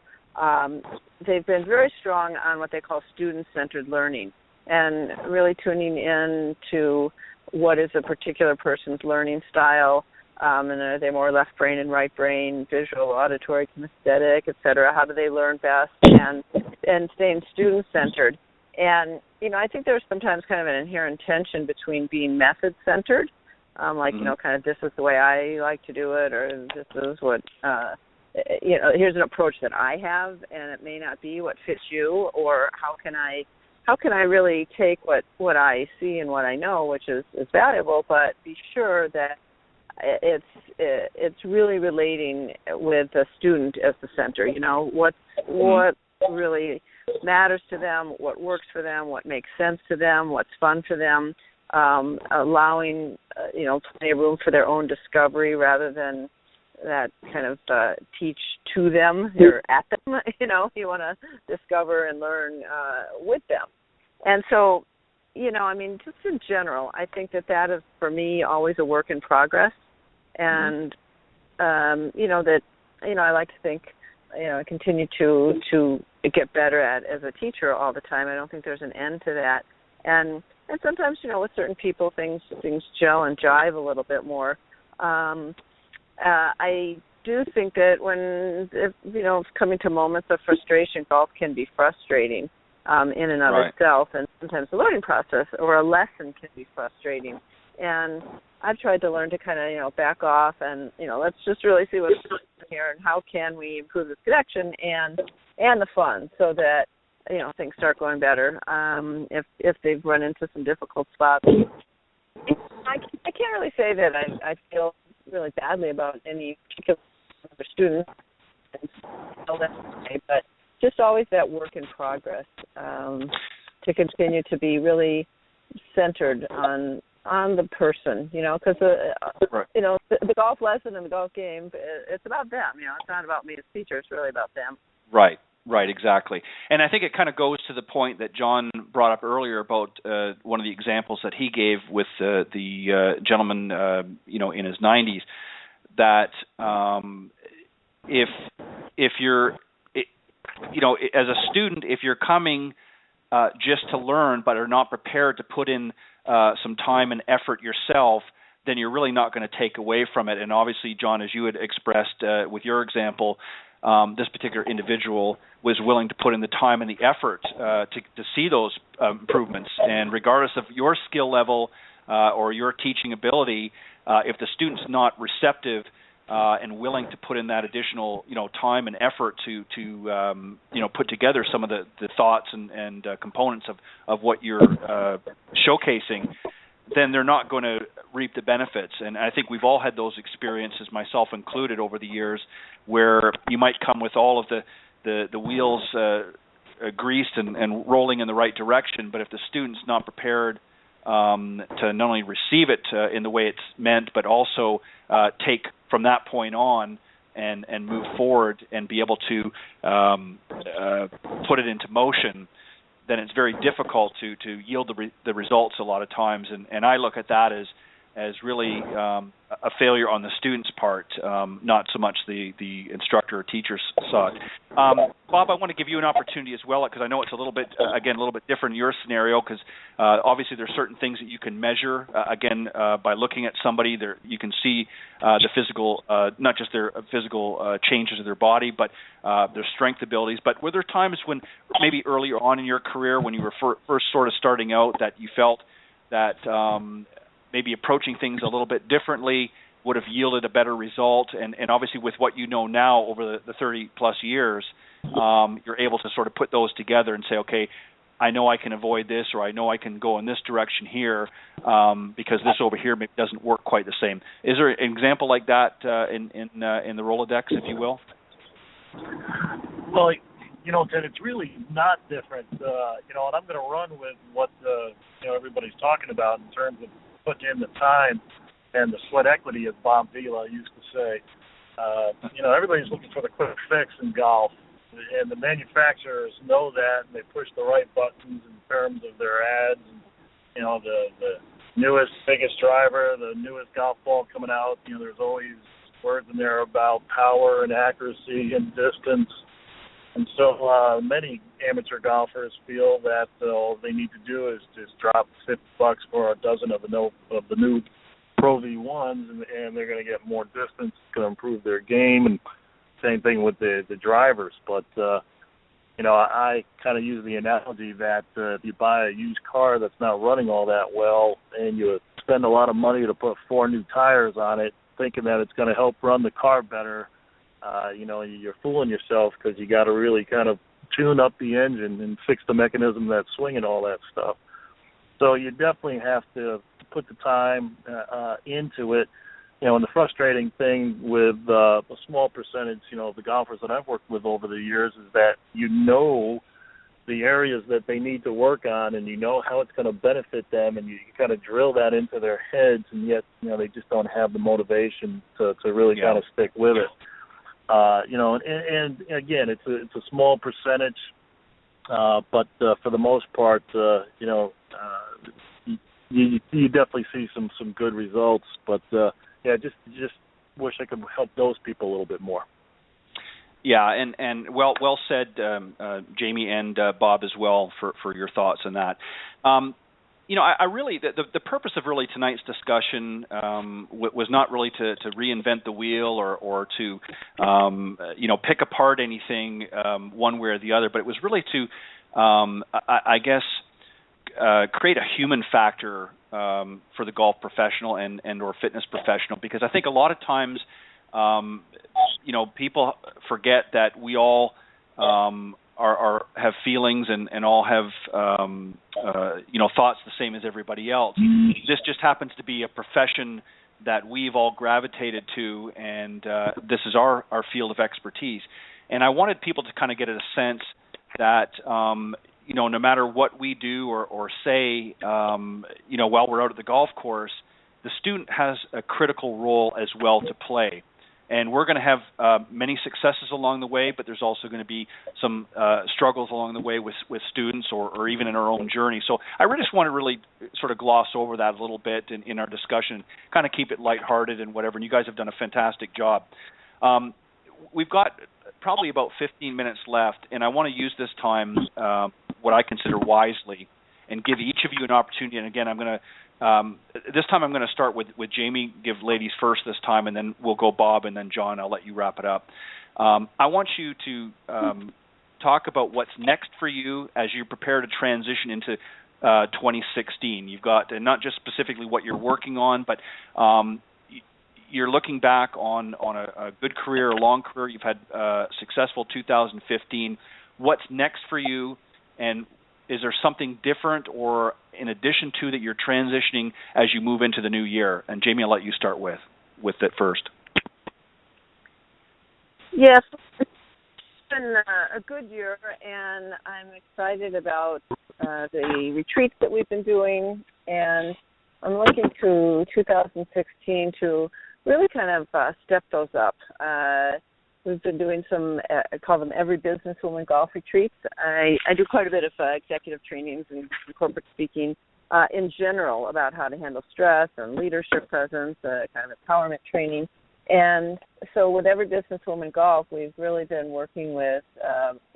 they've been very strong on what they call student-centered learning, and really tuning in to what is a particular person's learning style, and are they more left brain and right brain, visual, auditory, kinesthetic, et cetera? How do they learn best, and staying student-centered? And, I think there's sometimes kind of an inherent tension between being method-centered, kind of this is the way I like to do it, or this is what, here's an approach that I have, and it may not be what fits you, or how can I really take what I see and what I know, which is valuable, but be sure that it's really relating with the student as the center. What really matters to them, what works for them, what makes sense to them, what's fun for them, allowing plenty of room for their own discovery rather than that kind of teach to them or at them. You want to discover and learn with them. And so, just in general, I think that is, for me, always a work in progress. And, I like to think, I continue to get better at as a teacher all the time. I don't think there's an end to that. And sometimes, with certain people, things gel and jive a little bit more. I do think that when, coming to moments of frustration, golf can be frustrating in and of itself, and sometimes the learning process or a lesson can be frustrating. And I've tried to learn to kind of, back off and, let's just really see what's going on here and how can we improve this connection and the fun so that, things start going better. If they've run into some difficult spots, I can't really say that I feel really badly about any particular student, but just always that work in progress, to continue to be really centered on the person, because the golf lesson and the golf game, it's about them. It's not about me as teacher. It's really about them. Right, exactly. And I think it kind of goes to the point that John brought up earlier about one of the examples that he gave with the gentleman, in his 90s, that if you're, as a student, if you're coming just to learn but are not prepared to put in some time and effort yourself, then you're really not going to take away from it. And obviously, John, as you had expressed with your example, this particular individual was willing to put in the time and the effort to see those improvements. And regardless of your skill level or your teaching ability, if the student's not receptive and willing to put in that additional, time and effort to put together some of the thoughts and components of what you're showcasing, then they're not going to reap the benefits. And I think we've all had those experiences, myself included, over the years, where you might come with all of the the wheels greased and rolling in the right direction. But if the student's not prepared to not only receive it in the way it's meant, but also take from that point on and move forward and be able to put it into motion, then it's very difficult to yield the results a lot of times. And I look at that as really a failure on the student's part, not so much the instructor or teacher's side. Bob, I want to give you an opportunity as well, because I know it's a little bit different in your scenario, because obviously there's certain things that you can measure. By looking at somebody, you can see the physical, not just their physical changes of their body, but their strength abilities. But were there times when maybe earlier on in your career, when you were first sort of starting out, that you felt that maybe approaching things a little bit differently would have yielded a better result? And obviously with what you know now over the 30-plus years, you're able to sort of put those together and say, okay, I know I can avoid this, or I know I can go in this direction here because this over here maybe doesn't work quite the same. Is there an example like that in the Rolodex, if you will? Well, Ted, it's really not different. And I'm going to run with what everybody's talking about in terms of putting in the time and the sweat equity, as Bob Vila used to say. Everybody's looking for the quick fix in golf, and the manufacturers know that, and they push the right buttons in terms of their ads. And, the newest, biggest driver, the newest golf ball coming out. There's always words in there about power and accuracy and distance. And so many amateur golfers feel that all they need to do is just drop $50 for a dozen of the new Pro V1s, and they're going to get more distance. It's going to improve their game, and same thing with the drivers. But I kind of use the analogy that if you buy a used car that's not running all that well, and you spend a lot of money to put 4 new tires on it, thinking that it's going to help run the car better, you're fooling yourself, because you got to really kind of tune up the engine and fix the mechanism that's swinging all that stuff. So you definitely have to put the time into it. And the frustrating thing with a small percentage, of the golfers that I've worked with over the years is that the areas that they need to work on, and how it's going to benefit them, and you kind of drill that into their heads, and yet they just don't have the motivation to really kind of stick with it. And again, it's a small percentage, but for the most part, you definitely see some good results. But just wish I could help those people a little bit more. Yeah, and well said, Jamie and Bob as well, for your thoughts on that. I really, the purpose of really tonight's discussion was not really to reinvent the wheel or to pick apart anything one way or the other, but it was really to create a human factor for the golf professional and or fitness professional, because I think a lot of times people forget that we all have feelings and all have thoughts the same as everybody else. This just happens to be a profession that we've all gravitated to, and this is our field of expertise. And I wanted people to kind of get a sense that no matter what we do or say, while we're out at the golf course, the student has a critical role as well to play. And we're going to have many successes along the way, but there's also going to be some struggles along the way with students or even in our own journey. So I just want to really sort of gloss over that a little bit in our discussion, kind of keep it lighthearted and whatever. And you guys have done a fantastic job. We've got probably about 15 minutes left, and I want to use this time what I consider wisely and give each of you an opportunity. And again, I'm going to this time I'm going to start with Jamie, give ladies first this time, and then we'll go Bob, and then John, I'll let you wrap it up. I want you to talk about what's next for you as you prepare to transition into 2016. You've got not just specifically what you're working on, but you're looking back on a good career, a long career. You've had successful 2015. What's next for you, and is there something different or in addition to that you're transitioning as you move into the new year? And Jamie, I'll let you start with it first. Yes. been a good year, and I'm excited about the retreats that we've been doing, and I'm looking to 2016 to really kind of step those up. We've been doing some, I call them every businesswoman golf retreats. I do quite a bit of executive trainings and corporate speaking in general about how to handle stress and leadership presence, kind of empowerment training. And so with Every Businesswoman Golf, we've really been working with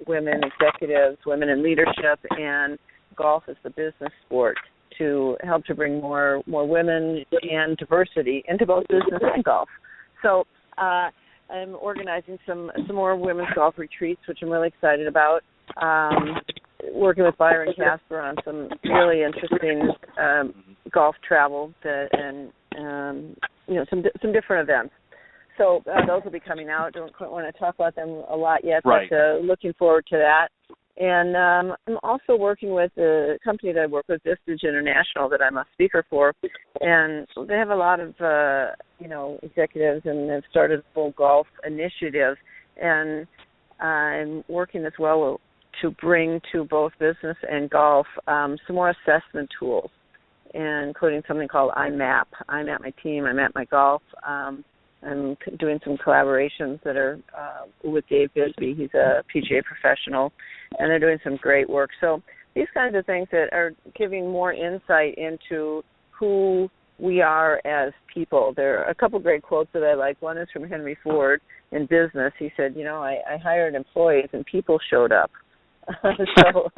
women executives, women in leadership, and golf as the business sport to help to bring more women and diversity into both business and golf. So I'm organizing some more women's golf retreats, which I'm really excited about. Working with Byron Casper on some really interesting golf travel and some different events. So those will be coming out. Don't quite want to talk about them a lot yet, right. But looking forward to that. And I'm also working with a company that I work with, Vistage International, that I'm a speaker for. And they have a lot of, executives, and they've started a full golf initiative. And I'm working as well to bring to both business and golf some more assessment tools, including something called IMAP. IMAP my team, IMAP my golf. I'm doing some collaborations that are with Dave Bisbee. He's a PGA professional, and they're doing some great work. So these kinds of things that are giving more insight into who we are as people. There are a couple great quotes that I like. One is from Henry Ford in business. He said, I hired employees and people showed up. So,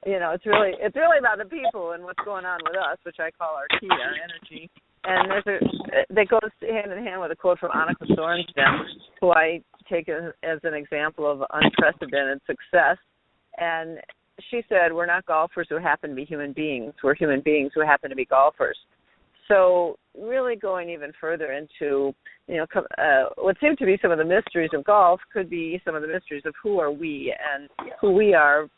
it's really about the people and what's going on with us, which I call our key, our energy. And that goes hand in hand with a quote from Annika Sorenstam, who I take as an example of unprecedented success. And she said, we're not golfers who happen to be human beings. We're human beings who happen to be golfers. So really going even further into, what seem to be some of the mysteries of golf could be some of the mysteries of who are we, and who we are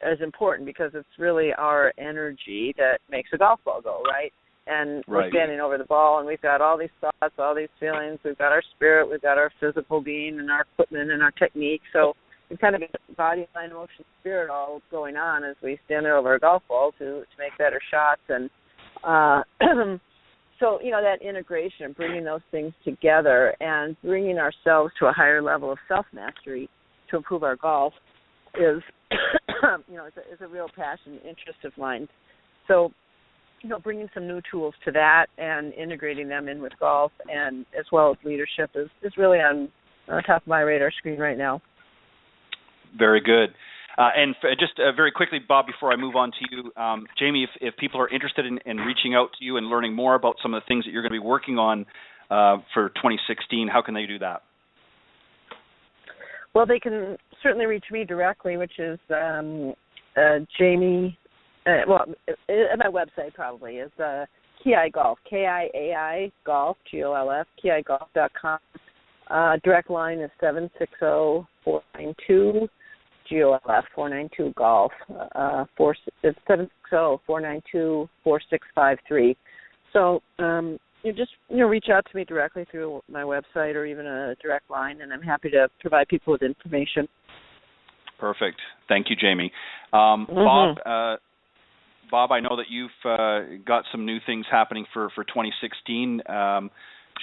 is important because it's really our energy that makes a golf ball go, right? And we're standing over the ball, and we've got all these thoughts, all these feelings. We've got our spirit, we've got our physical being and our equipment and our technique. So we've kind of got body, mind, emotion, spirit all going on as we stand there over our golf ball to make better shots. And so, that integration, bringing those things together and bringing ourselves to a higher level of self-mastery to improve our golf is, is a real passion, interest of mine. So, bringing some new tools to that and integrating them in with golf and as well as leadership is really on top of my radar screen right now. Very good. And just very quickly, Bob, before I move on to you, Jamie, if people are interested in reaching out to you and learning more about some of the things that you're going to be working on for 2016, how can they do that? Well, they can certainly reach me directly, which is Jamie. My website probably is Kiai Golf, Kiai Golf, GOLF, KiaiGolf.com. Direct line is 760-492 GOLF 492 Golf. It's 760-492-4653. So you just reach out to me directly through my website or even a direct line, and I'm happy to provide people with information. Perfect. Thank you, Jamie. Bob, I know that you've got some new things happening for 2016.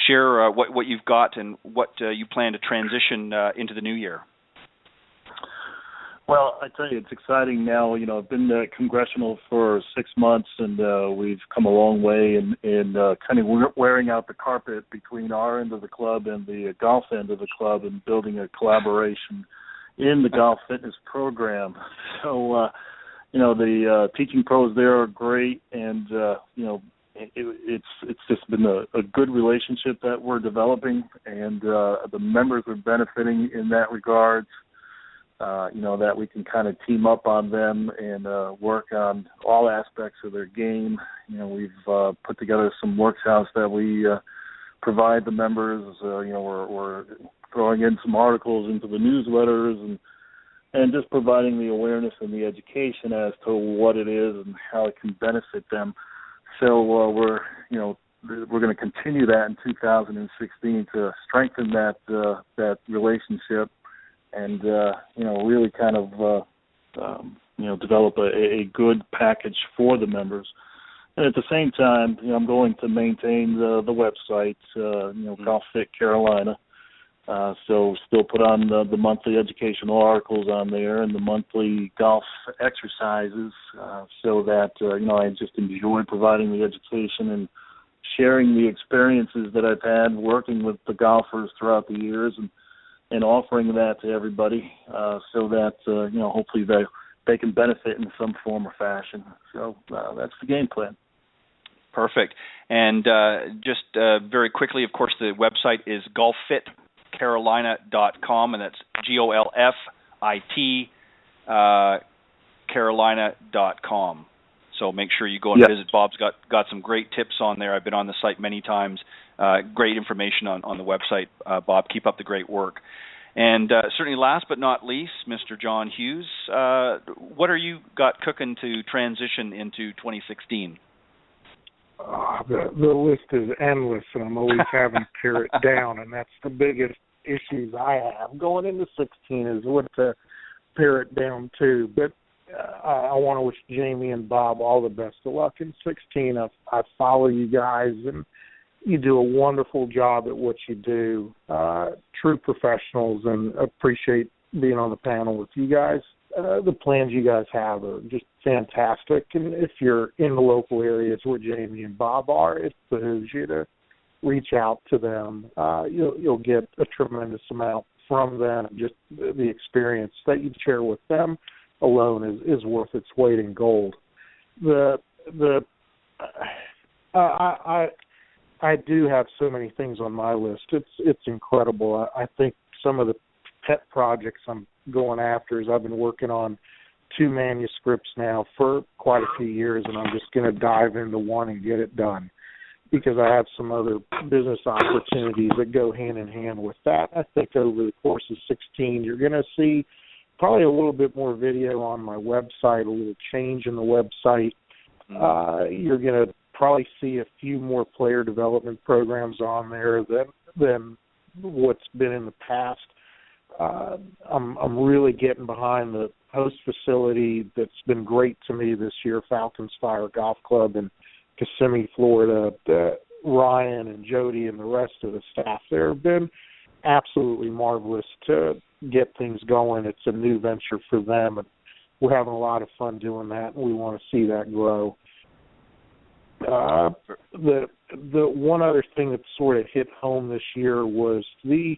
Share what you've got and what you plan to transition into the new year. Well, I tell you, it's exciting now. I've been congressional for 6 months, and we've come a long way in kind of wearing out the carpet between our end of the club and the golf end of the club and building a collaboration in the golf fitness program. So, the teaching pros there are great, and, it's just been a good relationship that we're developing, and the members are benefiting in that regard. That we can kind of team up on them and work on all aspects of their game. We've put together some workshops that we provide the members. We're throwing in some articles into the newsletters and just providing the awareness and the education as to what it is and how it can benefit them. So we're going to continue that in 2016 to strengthen that relationship and really kind of develop a good package for the members. And at the same time, I'm going to maintain the website, Golf Fit Carolina. So still put on the monthly educational articles on there and the monthly golf exercises, so that I just enjoy providing the education and sharing the experiences that I've had working with the golfers throughout the years, and offering that to everybody, so that hopefully they can benefit in some form or fashion. So that's the game plan. Perfect. And just very quickly, of course, the website is golffitcarolina.com, and that's GOLFIT Carolina.com. So make sure you go and visit. Bob's got some great tips on there. I've been on the site many times. Great information on the website. Bob, keep up the great work. And certainly last but not least, Mr. John Hughes, what are you got cooking to transition into 2016? The list is endless, and I'm always having to pare it down, and that's the biggest issues I have going into 16 is what to pare it down to. But I want to wish Jamie and Bob all the best of luck in 16. I follow you guys, and you do a wonderful job at what you do. True professionals, and appreciate being on the panel with you guys. The plans you guys have are just fantastic, and if you're in the local areas where Jamie and Bob are, it behooves you to reach out to them. You'll get a tremendous amount from them. Just the experience that you share with them alone is worth its weight in gold. I do have so many things on my list. It's incredible. I think some of the pet projects I'm going after is I've been working on 2 manuscripts now for quite a few years, and I'm just going to dive into one and get it done because I have some other business opportunities that go hand in hand with that. I think over the course of 16, you're going to see probably a little bit more video on my website, a little change in the website. You're going to probably see a few more player development programs on there than what's been in the past. I'm really getting behind the host facility that's been great to me this year, Falcons Fire Golf Club in Kissimmee, Florida. Ryan and Jody and the rest of the staff there have been absolutely marvelous to get things going. It's a new venture for them, and we're having a lot of fun doing that, and we want to see that grow. The one other thing that sort of hit home this year was the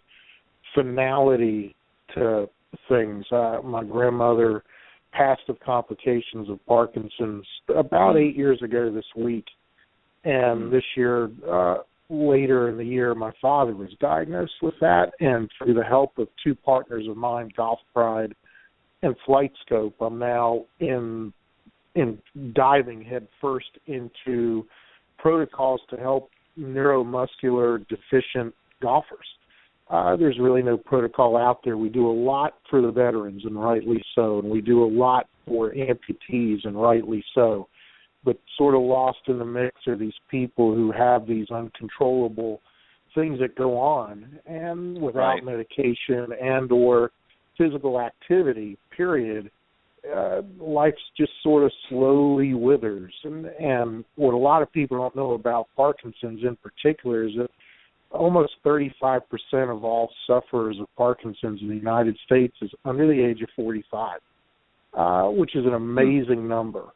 finality to things. My grandmother passed of complications of Parkinson's about 8 years ago this week, and this year, later in the year, my father was diagnosed with that, and through the help of 2 partners of mine, Golf Pride and Flight Scope, I'm now in diving headfirst into protocols to help neuromuscular deficient golfers. There's really no protocol out there. We do a lot for the veterans, and rightly so, and we do a lot for amputees, and rightly so. But sort of lost in the mix are these people who have these uncontrollable things that go on, and without medication and or physical activity, period, life just sort of slowly withers. And what a lot of people don't know about Parkinson's in particular is that almost 35% of all sufferers of Parkinson's in the United States is under the age of 45, which is an amazing number.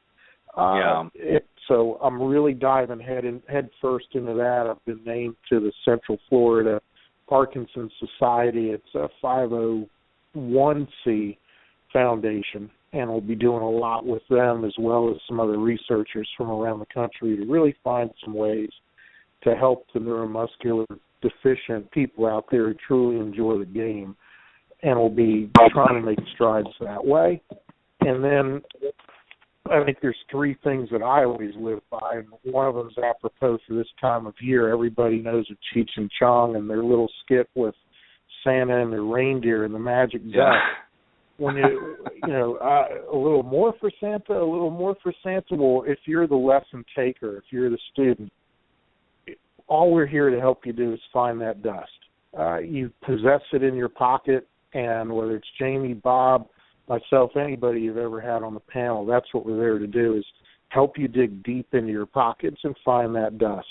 So I'm really diving head first into that. I've been named to the Central Florida Parkinson's Society. It's a 501c foundation, and we'll be doing a lot with them as well as some other researchers from around the country to really find some ways to help the neuromuscular deficient people out there who truly enjoy the game, and we'll be trying to make strides that way. And then I think there's 3 things that I always live by, and one of them is apropos for this time of year. Everybody knows of Cheech and Chong and their little skit with Santa and the reindeer and the magic dust. When a little more for Santa, a little more for Santa. Well, if you're the lesson taker, if you're the student, all we're here to help you do is find that dust. You possess it in your pocket. And whether it's Jamie, Bob, myself, anybody you've ever had on the panel, that's what we're there to do, is help you dig deep into your pockets and find that dust.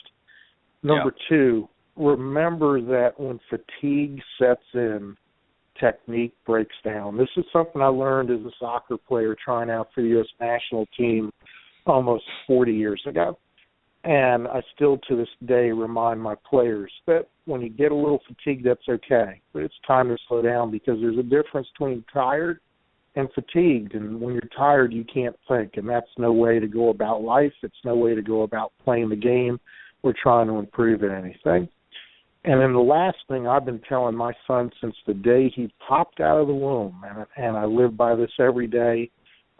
Number two, remember that when fatigue sets in, technique breaks down. This is something I learned as a soccer player trying out for the U.S. national team almost 40 years ago. And I still to this day remind my players that when you get a little fatigued, that's okay. But it's time to slow down, because there's a difference between tired and fatigued. And when you're tired, you can't think. And that's no way to go about life. It's no way to go about playing the game or trying to improve at anything. And then the last thing I've been telling my son since the day he popped out of the womb, and I live by this every day.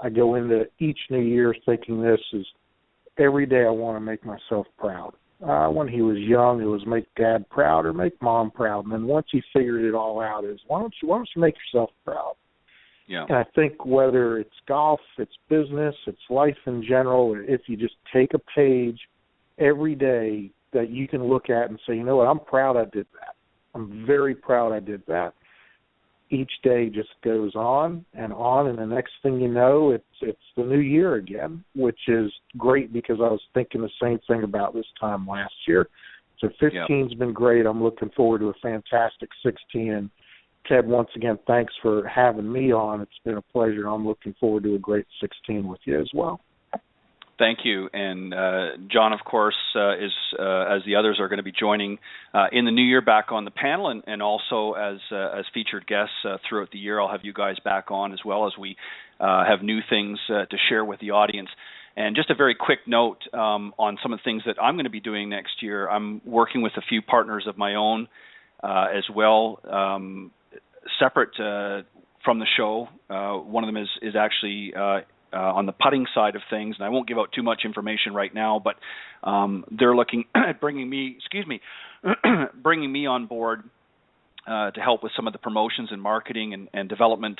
I go into each new year thinking this is every day I want to make myself proud. When he was young, it was make Dad proud or make Mom proud. And then once he figured it all out, is why don't you make yourself proud? Yeah. And I think whether it's golf, it's business, it's life in general, if you just take a page every day that you can look at and say, you know what, I'm proud I did that. I'm very proud I did that. Each day just goes on, and the next thing you know, it's the new year again, which is great, because I was thinking the same thing about this time last year. So 15's been great. I'm looking forward to a fantastic 16. And Ted, once again, thanks for having me on. It's been a pleasure. I'm looking forward to a great 16 with you as well. Thank you. And John, of course, is as the others are going to be joining in the new year back on the panel, and also as featured guests throughout the year. I'll have you guys back on as well, as we have new things to share with the audience. And just a very quick note on some of the things that I'm going to be doing next year. I'm working with a few partners of my own as well, separate from the show. One of them is actually on the putting side of things, and I won't give out too much information right now, but they're looking at bringing me on board to help with some of the promotions and marketing and development.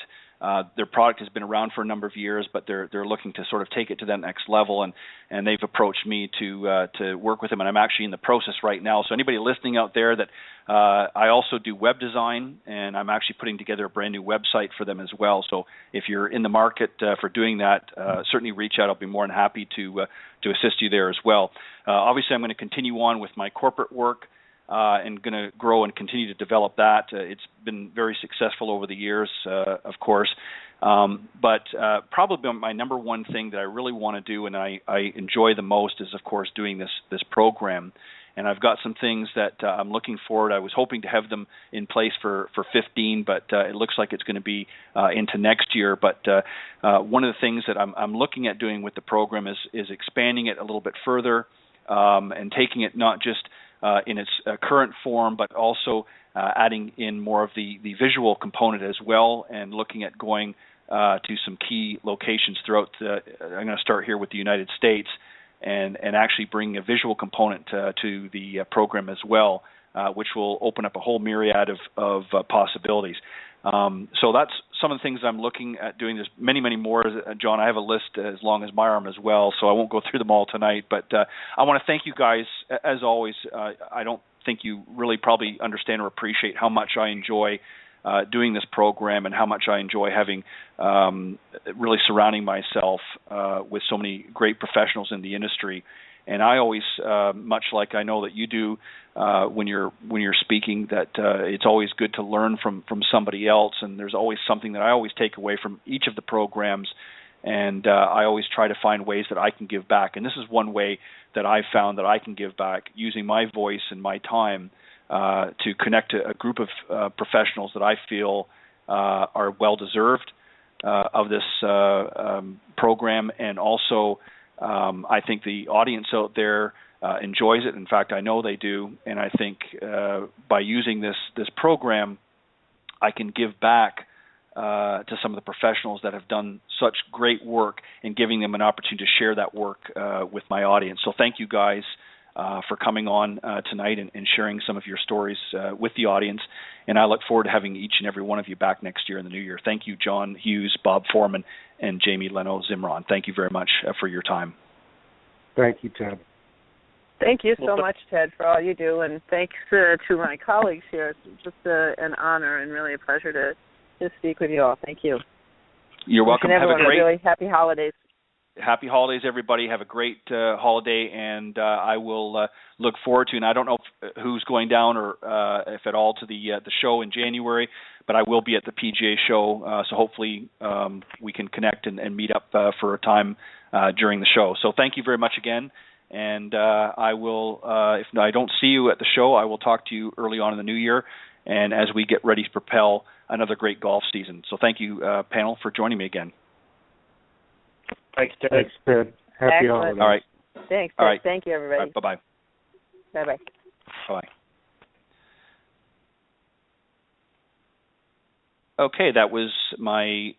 Their product has been around for a number of years, but they're looking to sort of take it to that next level, and they've approached me to work with them, and I'm actually in the process right now. So anybody listening out there, that I also do web design, and I'm actually putting together a brand new website for them as well. So if you're in the market for doing that, certainly reach out. I'll be more than happy to assist you there as well. Obviously, I'm going to continue on with my corporate work. And going to grow and continue to develop that. It's been very successful over the years, of course. But probably my number one thing that I really want to do and I enjoy the most is, of course, doing this program. And I've got some things that I'm looking forward. I was hoping to have them in place for 15, but it looks like it's going to be into next year. But one of the things that I'm looking at doing with the program is expanding it a little bit further and taking it not just in its current form, but also adding in more of the visual component as well, and looking at going to some key locations throughout I'm going to start here with the United States, and actually bring a visual component to the program as well, which will open up a whole myriad of possibilities. So that's some of the things I'm looking at doing. There's many, many more, John. I have a list as long as my arm as well, so I won't go through them all tonight. But I want to thank you guys, as always. I don't think you really probably understand or appreciate how much I enjoy doing this program, and how much I enjoy having really surrounding myself with so many great professionals in the industry. And I always, much like I know that you do when you're speaking, that it's always good to learn from somebody else. And there's always something that I always take away from each of the programs. And I always try to find ways that I can give back. And this is one way that I've found that I can give back, using my voice and my time to connect to a group of professionals that I feel are well-deserved of this program. And also, I think the audience out there enjoys it. In fact, I know they do. And I think by using this program, I can give back to some of the professionals that have done such great work, and giving them an opportunity to share that work with my audience. So thank you guys for coming on tonight and sharing some of your stories with the audience. And I look forward to having each and every one of you back next year in the new year. Thank you, John Hughes, Bob Foreman, and Jamie Leno-Zimron. Thank you very much for your time. Thank you, Ted. Thank you so much, Ted, for all you do, and thanks to my colleagues here. It's just an honor and really a pleasure to to speak with you all. Thank you. You're welcome. Have a great, really happy holidays. Happy holidays, everybody. Have a great holiday, and I will look forward to. And I don't know who's going down or if at all to the show in January, but I will be at the PGA show. So hopefully we can connect and meet up for a time during the show. So thank you very much again. And I will, if I don't see you at the show, I will talk to you early on in the new year, and as we get ready to propel another great golf season. So thank you, panel, for joining me again. Thanks, Ted. Thanks, Ted. Happy holidays. All right. Thanks, Ted. All right. Thank you, everybody. Right, bye-bye. Bye-bye. Bye. Okay, that was my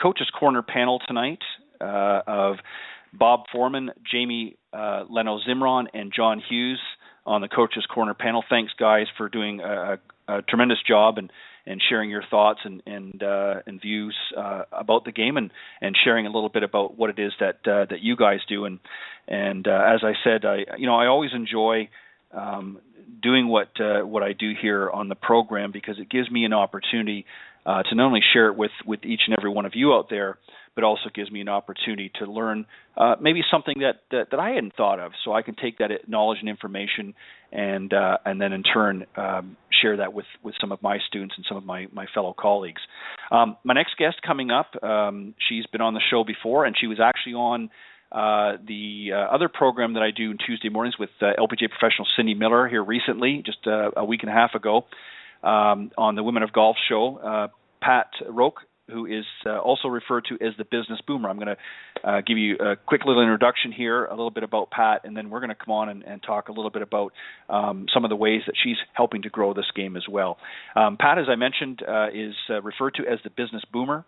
Coach's Corner panel tonight of Bob Foreman, Jamie Leno-Zimron, and John Hughes on the Coach's Corner panel. Thanks, guys, for doing a tremendous job and sharing your thoughts and views about the game and sharing a little bit about what it is that you guys do. And as I said, I always enjoy doing what I do here on the program, because it gives me an opportunity to not only share it with each and every one of you out there, but also gives me an opportunity to learn maybe something that I hadn't thought of, so I can take that knowledge and information and then in turn share that with some of my students and some of my fellow colleagues. My next guest coming up, she's been on the show before, and she was actually on the other program that I do on Tuesday mornings with LPGA professional Cindy Miller here recently, just a week and a half ago, on the Women of Golf show. Pat Roque, who is also referred to as the Business Boomer. I'm going to give you a quick little introduction here, a little bit about Pat, and then we're going to come on and talk a little bit about some of the ways that she's helping to grow this game as well. Pat, as I mentioned, is referred to as the Business Boomer.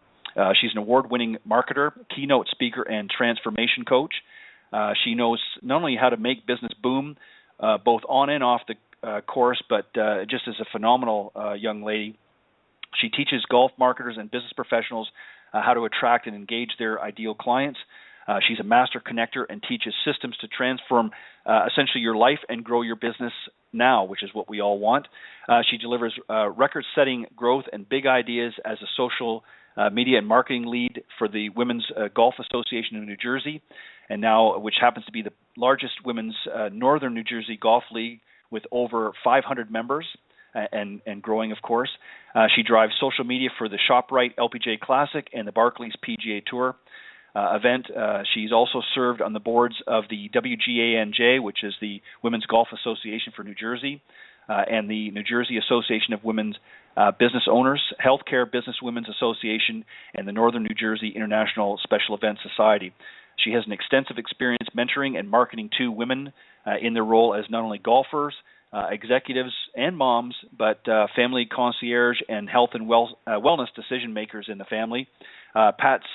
She's an award-winning marketer, keynote speaker, and transformation coach. She knows not only how to make business boom, both on and off the course, but just as a phenomenal young lady. She teaches golf marketers and business professionals how to attract and engage their ideal clients. She's a master connector and teaches systems to transform essentially your life and grow your business now, which is what we all want. She delivers record-setting growth and big ideas as a social media and marketing lead for the Women's Golf Association of New Jersey, and now which happens to be the largest women's Northern New Jersey golf league with over 500 members. And growing, of course. She drives social media for the ShopRite LPGA Classic and the Barclays PGA Tour event. She's also served on the boards of the WGANJ, which is the Women's Golf Association for New Jersey, and the New Jersey Association of Women's Business Owners, Healthcare Business Women's Association, and the Northern New Jersey International Special Events Society. She has an extensive experience mentoring and marketing to women in their role as not only golfers, executives and moms, but family concierge and health and wellness decision makers in the family. Pat's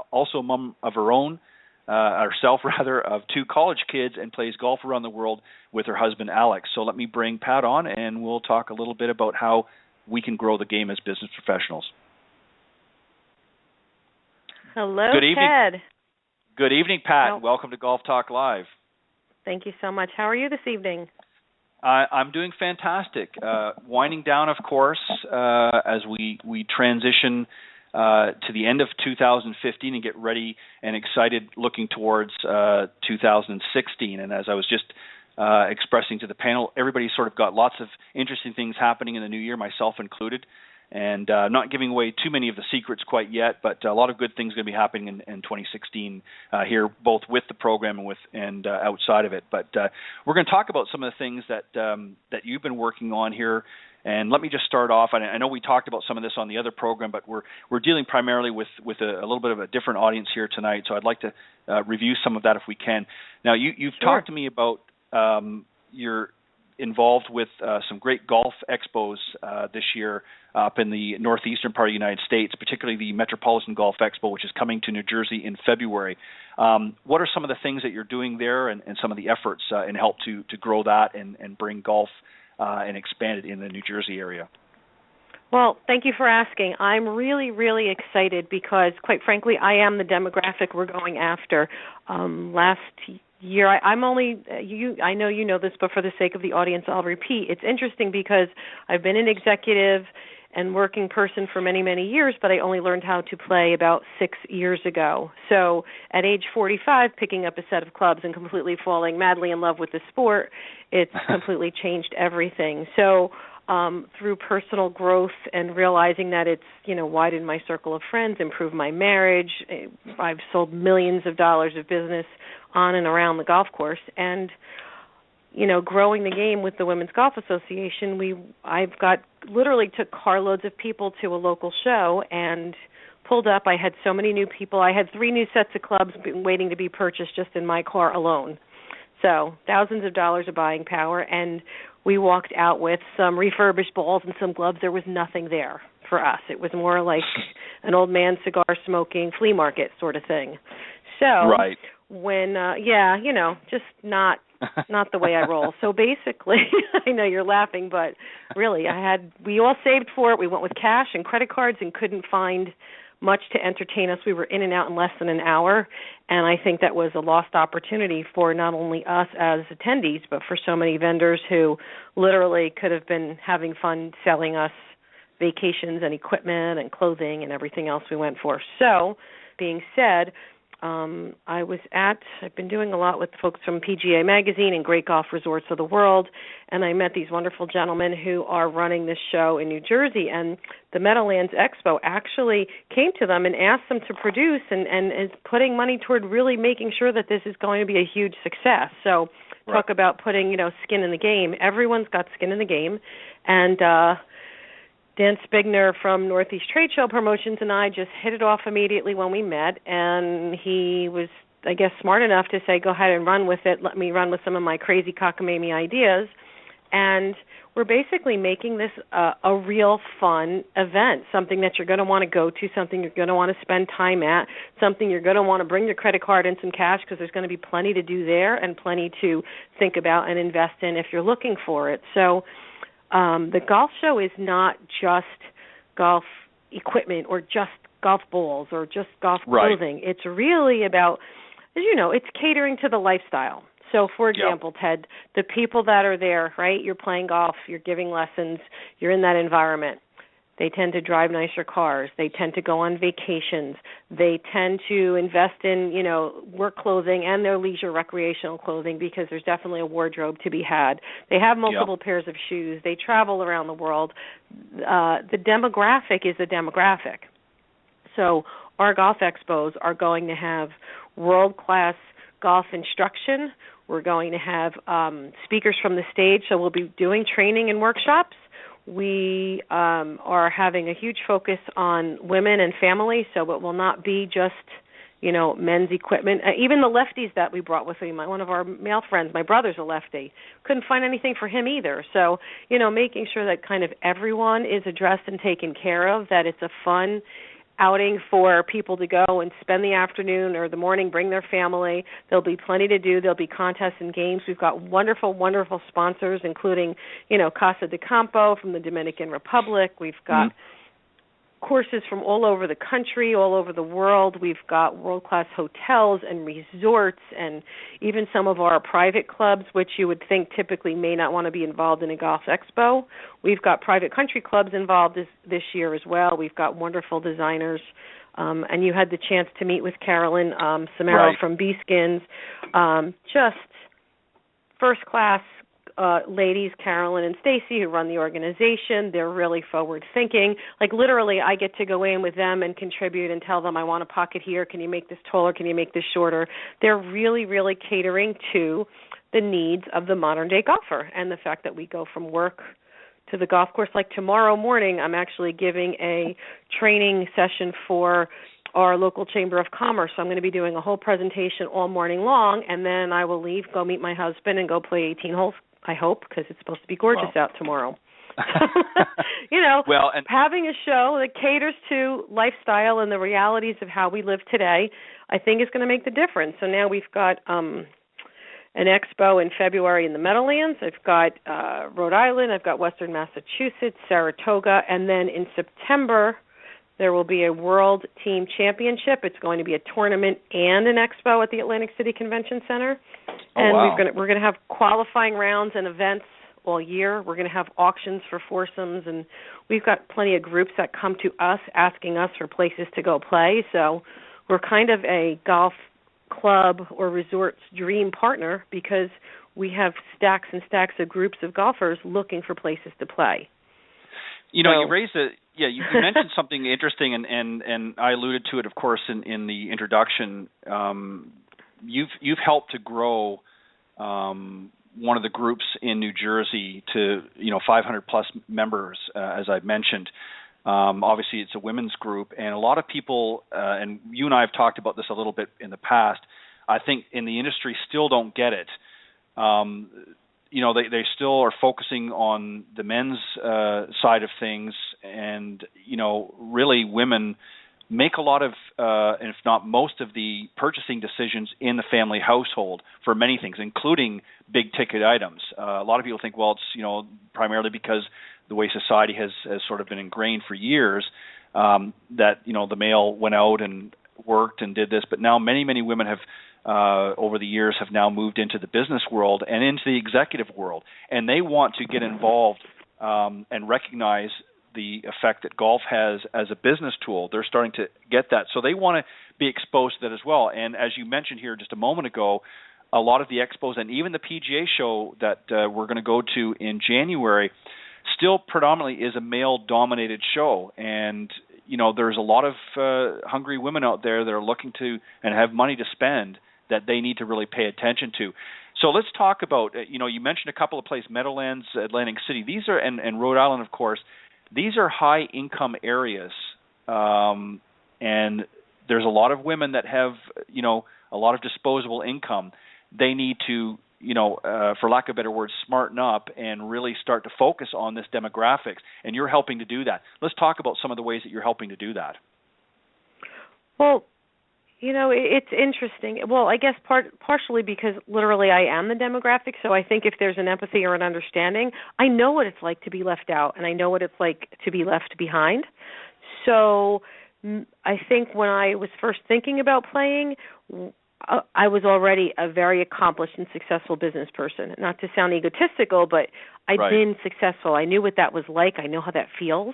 also a mom of her own, herself rather, of two college kids, and plays golf around the world with her husband Alex. So let me bring Pat on, and we'll talk a little bit about how we can grow the game as business professionals. Hello, Good evening. Ted. Good evening, Pat. Welcome to Golf Talk Live. Thank you so much. How are you this evening? I'm doing fantastic. Winding down, of course, as we transition to the end of 2015 and get ready and excited looking towards 2016. And as I was just expressing to the panel, everybody's sort of got lots of interesting things happening in the new year, myself included. And I'm not giving away too many of the secrets quite yet, but a lot of good things are going to be happening in 2016 here, both with the program and outside of it. But we're going to talk about some of the things that you've been working on here. And let me just start off. I know we talked about some of this on the other program, but we're dealing primarily with a little bit of a different audience here tonight. So I'd like to review some of that if we can. Now, you've talked to me about your involved with some great golf expos this year up in the northeastern part of the United States, particularly the Metropolitan Golf Expo, which is coming to New Jersey in February. What are some of the things that you're doing there and some of the efforts in help to grow that and bring golf and expand it in the New Jersey area? Well, thank you for asking. I'm really, really excited because, quite frankly, I am the demographic we're going after. Last year, I know you know this, but for the sake of the audience, I'll repeat. It's interesting because I've been an executive and working person for many, many years, but I only learned how to play about 6 years ago. So at age 45, picking up a set of clubs and completely falling madly in love with the sport, it's completely changed everything. So through personal growth and realizing that it's, widened my circle of friends, improved my marriage, I've sold millions of dollars of business on and around the golf course, and growing the game with the Women's Golf Association, I've literally took carloads of people to a local show and pulled up. I had so many new people. I had 3 new sets of clubs waiting to be purchased just in my car alone. So thousands of dollars of buying power, and we walked out with some refurbished balls and some gloves. There was nothing there for us. It was more like an old man cigar smoking flea market sort of thing. So right. When just not the way I roll. So basically, I know you're laughing, but really we all saved for it. We went with cash and credit cards and couldn't find much to entertain us. We were in and out in less than an hour, and I think that was a lost opportunity for not only us as attendees, but for so many vendors who literally could have been having fun selling us vacations and equipment and clothing and everything else we went for. So, being said, I've been doing a lot with folks from PGA Magazine and Great Golf Resorts of the World, and I met these wonderful gentlemen who are running this show in New Jersey, and the Meadowlands Expo actually came to them and asked them to produce and is putting money toward really making sure that this is going to be a huge success. So talk about putting, skin in the game. Everyone's got skin in the game, and Dan Spigner from Northeast Trade Show Promotions and I just hit it off immediately when we met, and he was, I guess, smart enough to say, go ahead and run with it. Let me run with some of my crazy cockamamie ideas. And we're basically making this a real fun event, something that you're going to want to go to, something you're going to want to spend time at, something you're going to want to bring your credit card and some cash because there's going to be plenty to do there and plenty to think about and invest in if you're looking for it. So the golf show is not just golf equipment or just golf balls or just golf clothing. Right. It's really about, as you know, it's catering to the lifestyle. So, for example, Ted, the people that are there, right, you're playing golf, you're giving lessons, you're in that environment. They tend to drive nicer cars. They tend to go on vacations. They tend to invest in, work clothing and their leisure recreational clothing because there's definitely a wardrobe to be had. They have multiple pairs of shoes. They travel around the world. The demographic is the demographic. So our golf expos are going to have world-class golf instruction. We're going to have speakers from the stage, so we'll be doing training and workshops. We are having a huge focus on women and family, so it will not be just, men's equipment. Even the lefties that we brought with me, one of our male friends, my brother's a lefty, couldn't find anything for him either. So, making sure that kind of everyone is addressed and taken care of, that it's a fun outing for people to go and spend the afternoon or the morning, bring their family. There'll be plenty to do. There'll be contests and games. We've got wonderful, wonderful sponsors, including, Casa de Campo from the Dominican Republic. We've got courses from all over the country, all over the world. We've got world-class hotels and resorts and even some of our private clubs, which you would think typically may not want to be involved in a golf expo. We've got private country clubs involved this year as well. We've got wonderful designers. And you had the chance to meet with Carolyn Samaro from B-Skins. Just first-class ladies, Carolyn and Stacy, who run the organization. They're really forward-thinking. Like, literally, I get to go in with them and contribute and tell them, I want a pocket here. Can you make this taller? Can you make this shorter? They're really, really catering to the needs of the modern-day golfer and the fact that we go from work to the golf course. Like tomorrow morning, I'm actually giving a training session for our local Chamber of Commerce. So I'm going to be doing a whole presentation all morning long, and then I will leave, go meet my husband, and go play 18 holes, I hope, because it's supposed to be gorgeous out tomorrow. Having a show that caters to lifestyle and the realities of how we live today, I think is going to make the difference. So now we've got an expo in February in the Meadowlands. I've got Rhode Island. I've got Western Massachusetts, Saratoga, and then in September there will be a World Team Championship. It's going to be a tournament and an expo at the Atlantic City Convention Center. And we're going to have qualifying rounds and events all year. We're going to have auctions for foursomes, and we've got plenty of groups that come to us asking us for places to go play. So we're kind of a golf club or resort's dream partner because we have stacks and stacks of groups of golfers looking for places to play. You raised it. Yeah, you mentioned something interesting, and I alluded to it, of course, in the introduction. You've helped to grow one of the groups in New Jersey to 500 plus members, as I've mentioned. Obviously, it's a women's group, and a lot of people, and you and I have talked about this a little bit in the past. I think in the industry still don't get it. They still are focusing on the men's side of things, and really women make a lot of, and if not most of the purchasing decisions in the family household for many things, including big ticket items. A lot of people think, well, it's primarily because the way society has sort of been ingrained for years, that the male went out and worked and did this, but now many women have over the years have now moved into the business world and into the executive world, and they want to get involved and recognize the effect that golf has as a business tool. They're starting to get that, so they want to be exposed to that as well. And as you mentioned here just a moment ago, a lot of the expos and even the PGA show that we're going to go to in January still predominantly is a male-dominated show, and there's a lot of hungry women out there that are looking to and have money to spend that they need to really pay attention to. So let's talk about, you mentioned a couple of places, Meadowlands, Atlantic City. These are, and Rhode Island, of course, these are high-income areas, and there's a lot of women that have, a lot of disposable income. They need to, for lack of a better word, smarten up and really start to focus on this demographics, and you're helping to do that. Let's talk about some of the ways that you're helping to do that. Well, it's interesting. Well, I guess partially because literally I am the demographic, so I think if there's an empathy or an understanding, I know what it's like to be left out, and I know what it's like to be left behind. So I think when I was first thinking about playing, I was already a very accomplished and successful business person. Not to sound egotistical, but I'd been successful. I knew what that was like. I know how that feels.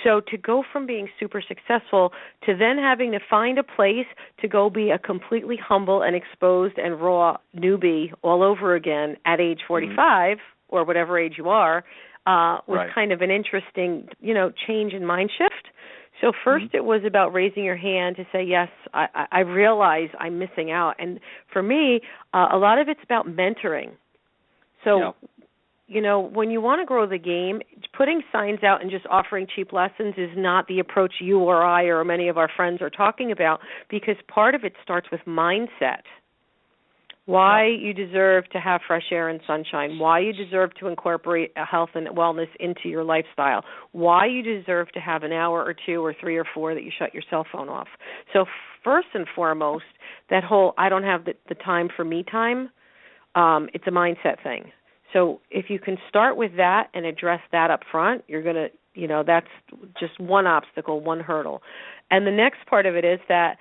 So to go from being super successful to then having to find a place to go be a completely humble and exposed and raw newbie all over again at age 45 or whatever age you are was kind of an interesting, change in mind shift. So first it was about raising your hand to say, yes, I realize I'm missing out. And for me, a lot of it's about mentoring. So when you want to grow the game, putting signs out and just offering cheap lessons is not the approach you or I or many of our friends are talking about, because part of it starts with mindset. Why you deserve to have fresh air and sunshine, why you deserve to incorporate health and wellness into your lifestyle, why you deserve to have an hour or 2 or 3 or 4 that you shut your cell phone off. So first and foremost, that whole I don't have the time for me time, it's a mindset thing. So if you can start with that and address that up front, you're going to, that's just one obstacle, one hurdle. And the next part of it is that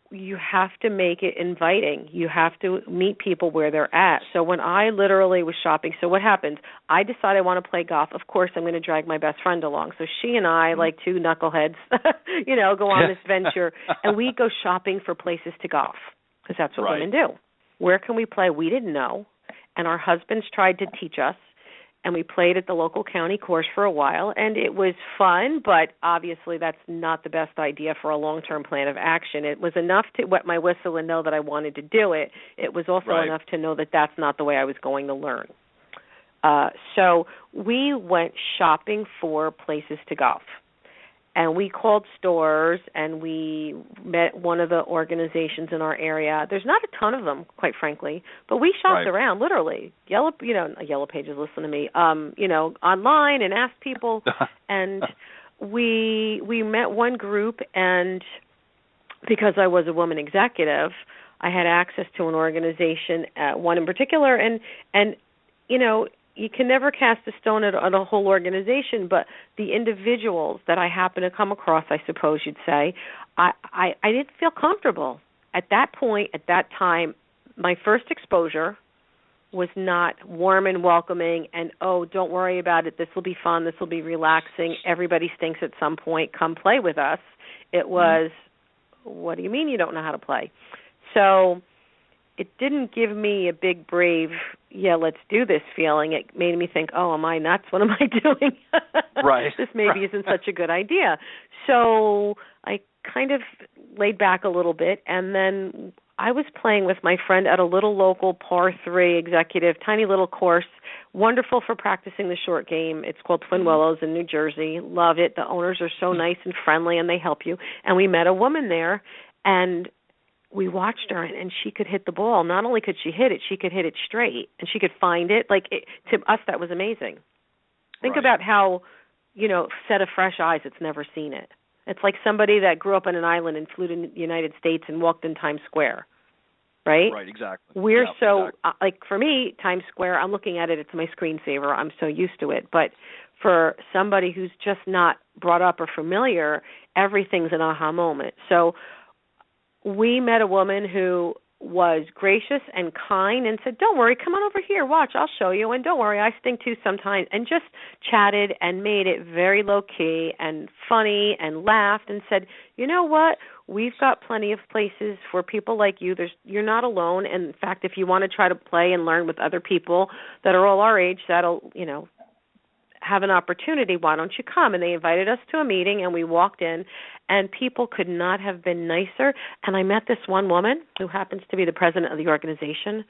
you have to make it inviting. You have to meet people where they're at. So when I literally was shopping, so what happens? I decide I want to play golf. Of course, I'm going to drag my best friend along. So she and I, like two knuckleheads, go on this venture, and we go shopping for places to golf, because that's what women do. Where can we play? We didn't know. And our husbands tried to teach us, and we played at the local county course for a while, and it was fun, but obviously that's not the best idea for a long-term plan of action. It was enough to wet my whistle and know that I wanted to do it. It was also enough to know that that's not the way I was going to learn. So we went shopping for places to golf. And we called stores, and we met one of the organizations in our area. There's not a ton of them, quite frankly, but we shopped around, literally. Yellow Pages, listen to me. Online and asked people, and we met one group, and because I was a woman executive, I had access to an organization, one in particular, and you can never cast a stone at a whole organization, but the individuals that I happen to come across, I suppose you'd say, I didn't feel comfortable. At that point, at that time, my first exposure was not warm and welcoming and, oh, don't worry about it, this will be fun, this will be relaxing, everybody stinks at some point, come play with us. It was, what do you mean you don't know how to play? So it didn't give me a big, brave, yeah, let's do this feeling. It made me think, oh, am I nuts? What am I doing? Right. This maybe isn't such a good idea. So I kind of laid back a little bit, and then I was playing with my friend at a little local par 3 executive, tiny little course, wonderful for practicing the short game. It's called Twin Willows in New Jersey. Love it. The owners are so nice and friendly, and they help you. And we met a woman there, and we watched her, and she could hit the ball. Not only could she hit it, she could hit it straight, and she could find it. To us, that was amazing. Think about how, set of fresh eyes that's never seen it. It's like somebody that grew up on an island and flew to the United States and walked in Times Square, right? Right, exactly. Like for me, Times Square, I'm looking at it, it's my screensaver. I'm so used to it. But for somebody who's just not brought up or familiar, everything's an aha moment. So we met a woman who was gracious and kind and said, don't worry, come on over here, watch, I'll show you, and don't worry, I stink too sometimes, and just chatted and made it very low-key and funny and laughed and said, you know what, we've got plenty of places for people like you. You're not alone, and in fact, if you want to try to play and learn with other people that are all our age, that'll, have an opportunity, why don't you come? And they invited us to a meeting, and we walked in, and people could not have been nicer. And I met this one woman who happens to be the president of the organization,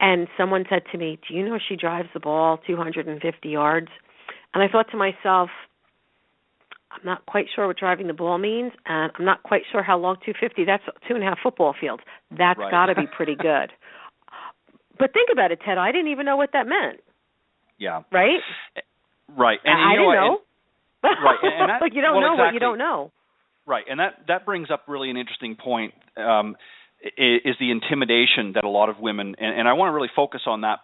and someone said to me, do you know she drives the ball 250 yards? And I thought to myself, I'm not quite sure what driving the ball means, and I'm not quite sure how long 250, that's 2.5 football fields. That's got to be pretty good. But think about it, Ted, I didn't even know what that meant. Yeah. Right? Right, and I didn't know. Right, and that, you don't know what you don't know. Right, and that brings up really an interesting point. Is the intimidation that a lot of women, and I want to really focus on that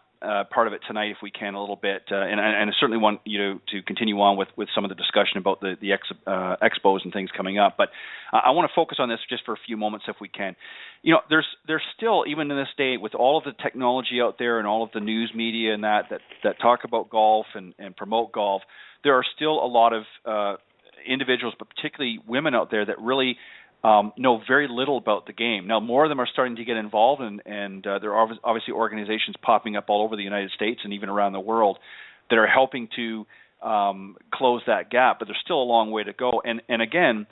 part of it tonight if we can a little bit, and I certainly want you to continue on with some of the discussion about the expos and things coming up. But I want to focus on this just for a few moments if we can. There's still, even in this day, with all of the technology out there and all of the news media and that talk about golf and promote golf, there are still a lot of individuals, but particularly women out there that really know very little about the game. Now, more of them are starting to get involved, and there are obviously organizations popping up all over the United States and even around the world that are helping to close that gap, but there's still a long way to go. And again,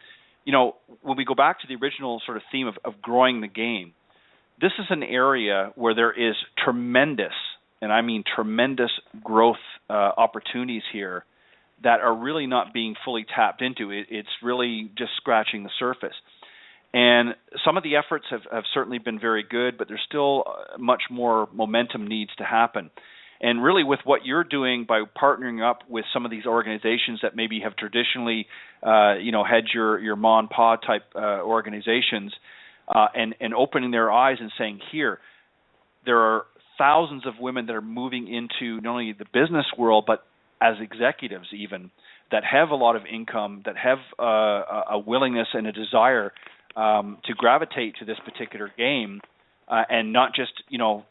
when we go back to the original sort of theme of growing the game, this is an area where there is tremendous, and I mean tremendous growth opportunities here that are really not being fully tapped into. It's really just scratching the surface. And some of the efforts have certainly been very good, but there's still much more momentum needs to happen. And really with what you're doing by partnering up with some of these organizations that maybe have traditionally, had your ma and pa type organizations, and opening their eyes and saying, here, there are thousands of women that are moving into not only the business world, but as executives even, that have a lot of income, that have a willingness and a desire to gravitate to this particular game, and not just,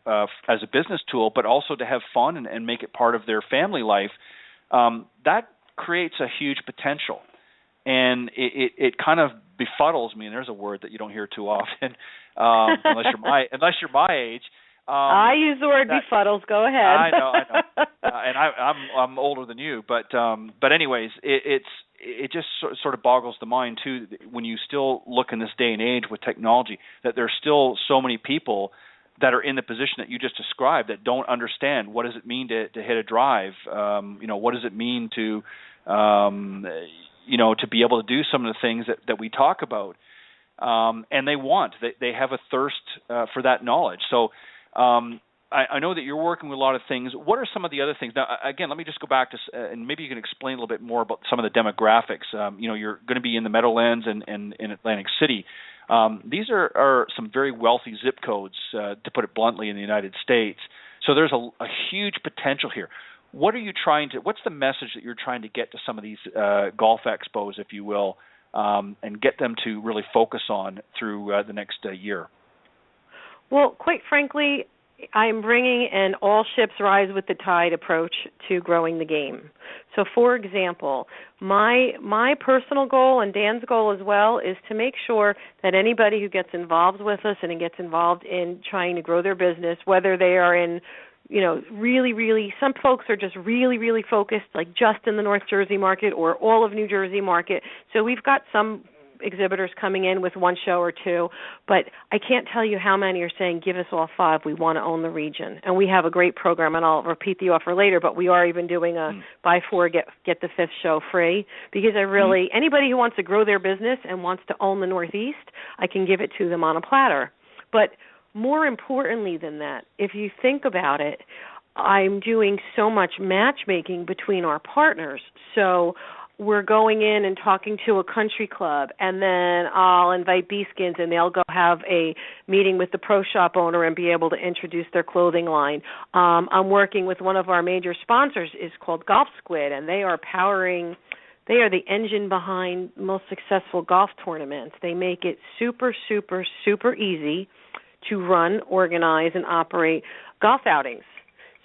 as a business tool, but also to have fun and make it part of their family life. That creates a huge potential. And it kind of befuddles me, and there's a word that you don't hear too often, unless you're my age. I use the word befuddles. Go ahead. I know, and I'm older than you, but anyways, it just sort of boggles the mind too when you still look in this day and age with technology that there's still so many people that are in the position that you just described that don't understand what does it mean to hit a drive. What does it mean to to be able to do some of the things that we talk about, and they have a thirst for that knowledge. So. I know that you're working with a lot of things. What are some of the other things? Now, again, let me just go back to, and maybe you can explain a little bit more about some of the demographics. You're going to be in the Meadowlands and in Atlantic City. These are some very wealthy zip codes, to put it bluntly, in the United States. So there's a huge potential here. What's the message that you're trying to get to some of these golf expos, if you will, and get them to really focus on through the next year? Well, quite frankly, I'm bringing an all ships rise with the tide approach to growing the game. So, for example, my personal goal and Dan's goal as well is to make sure that anybody who gets involved with us and gets involved in trying to grow their business, whether they are in, really, some folks are just really, really focused, like just in the North Jersey market or all of New Jersey market. So we've got some exhibitors coming in with one show or two, but I can't tell you how many are saying, give us all 5, we want to own the region. And we have a great program, and I'll repeat the offer later, but we are even doing a buy 4, get the 5th show free, because anybody who wants to grow their business and wants to own the Northeast, I can give it to them on a platter. But more importantly than that, if you think about it, I'm doing so much matchmaking between our partners. So we're going in and talking to a country club, and then I'll invite B-Skins, and they'll go have a meeting with the pro shop owner and be able to introduce their clothing line. I'm working with one of our major sponsors, is called Golf Squid, and they are the engine behind most successful golf tournaments. They make it super, super, super easy to run, organize, and operate golf outings,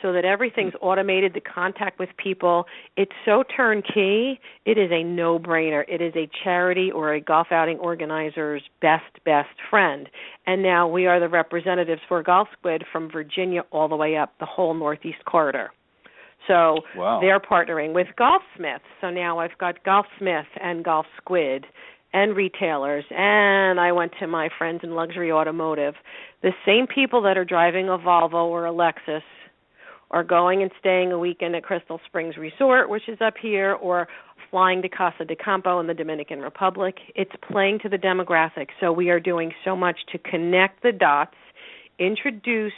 so that everything's automated, the contact with people. It's so turnkey, it is a no-brainer. It is a charity or a golf outing organizer's best friend. And now we are the representatives for Golf Squid from Virginia all the way up the whole Northeast corridor. So They're partnering with Golfsmith. So now I've got Golfsmith and Golf Squid and retailers, and I went to my friends in luxury automotive. The same people that are driving a Volvo or a Lexus are going and staying a weekend at Crystal Springs Resort, which is up here, or flying to Casa de Campo in the Dominican Republic. It's playing to the demographic. So we are doing so much to connect the dots, introduce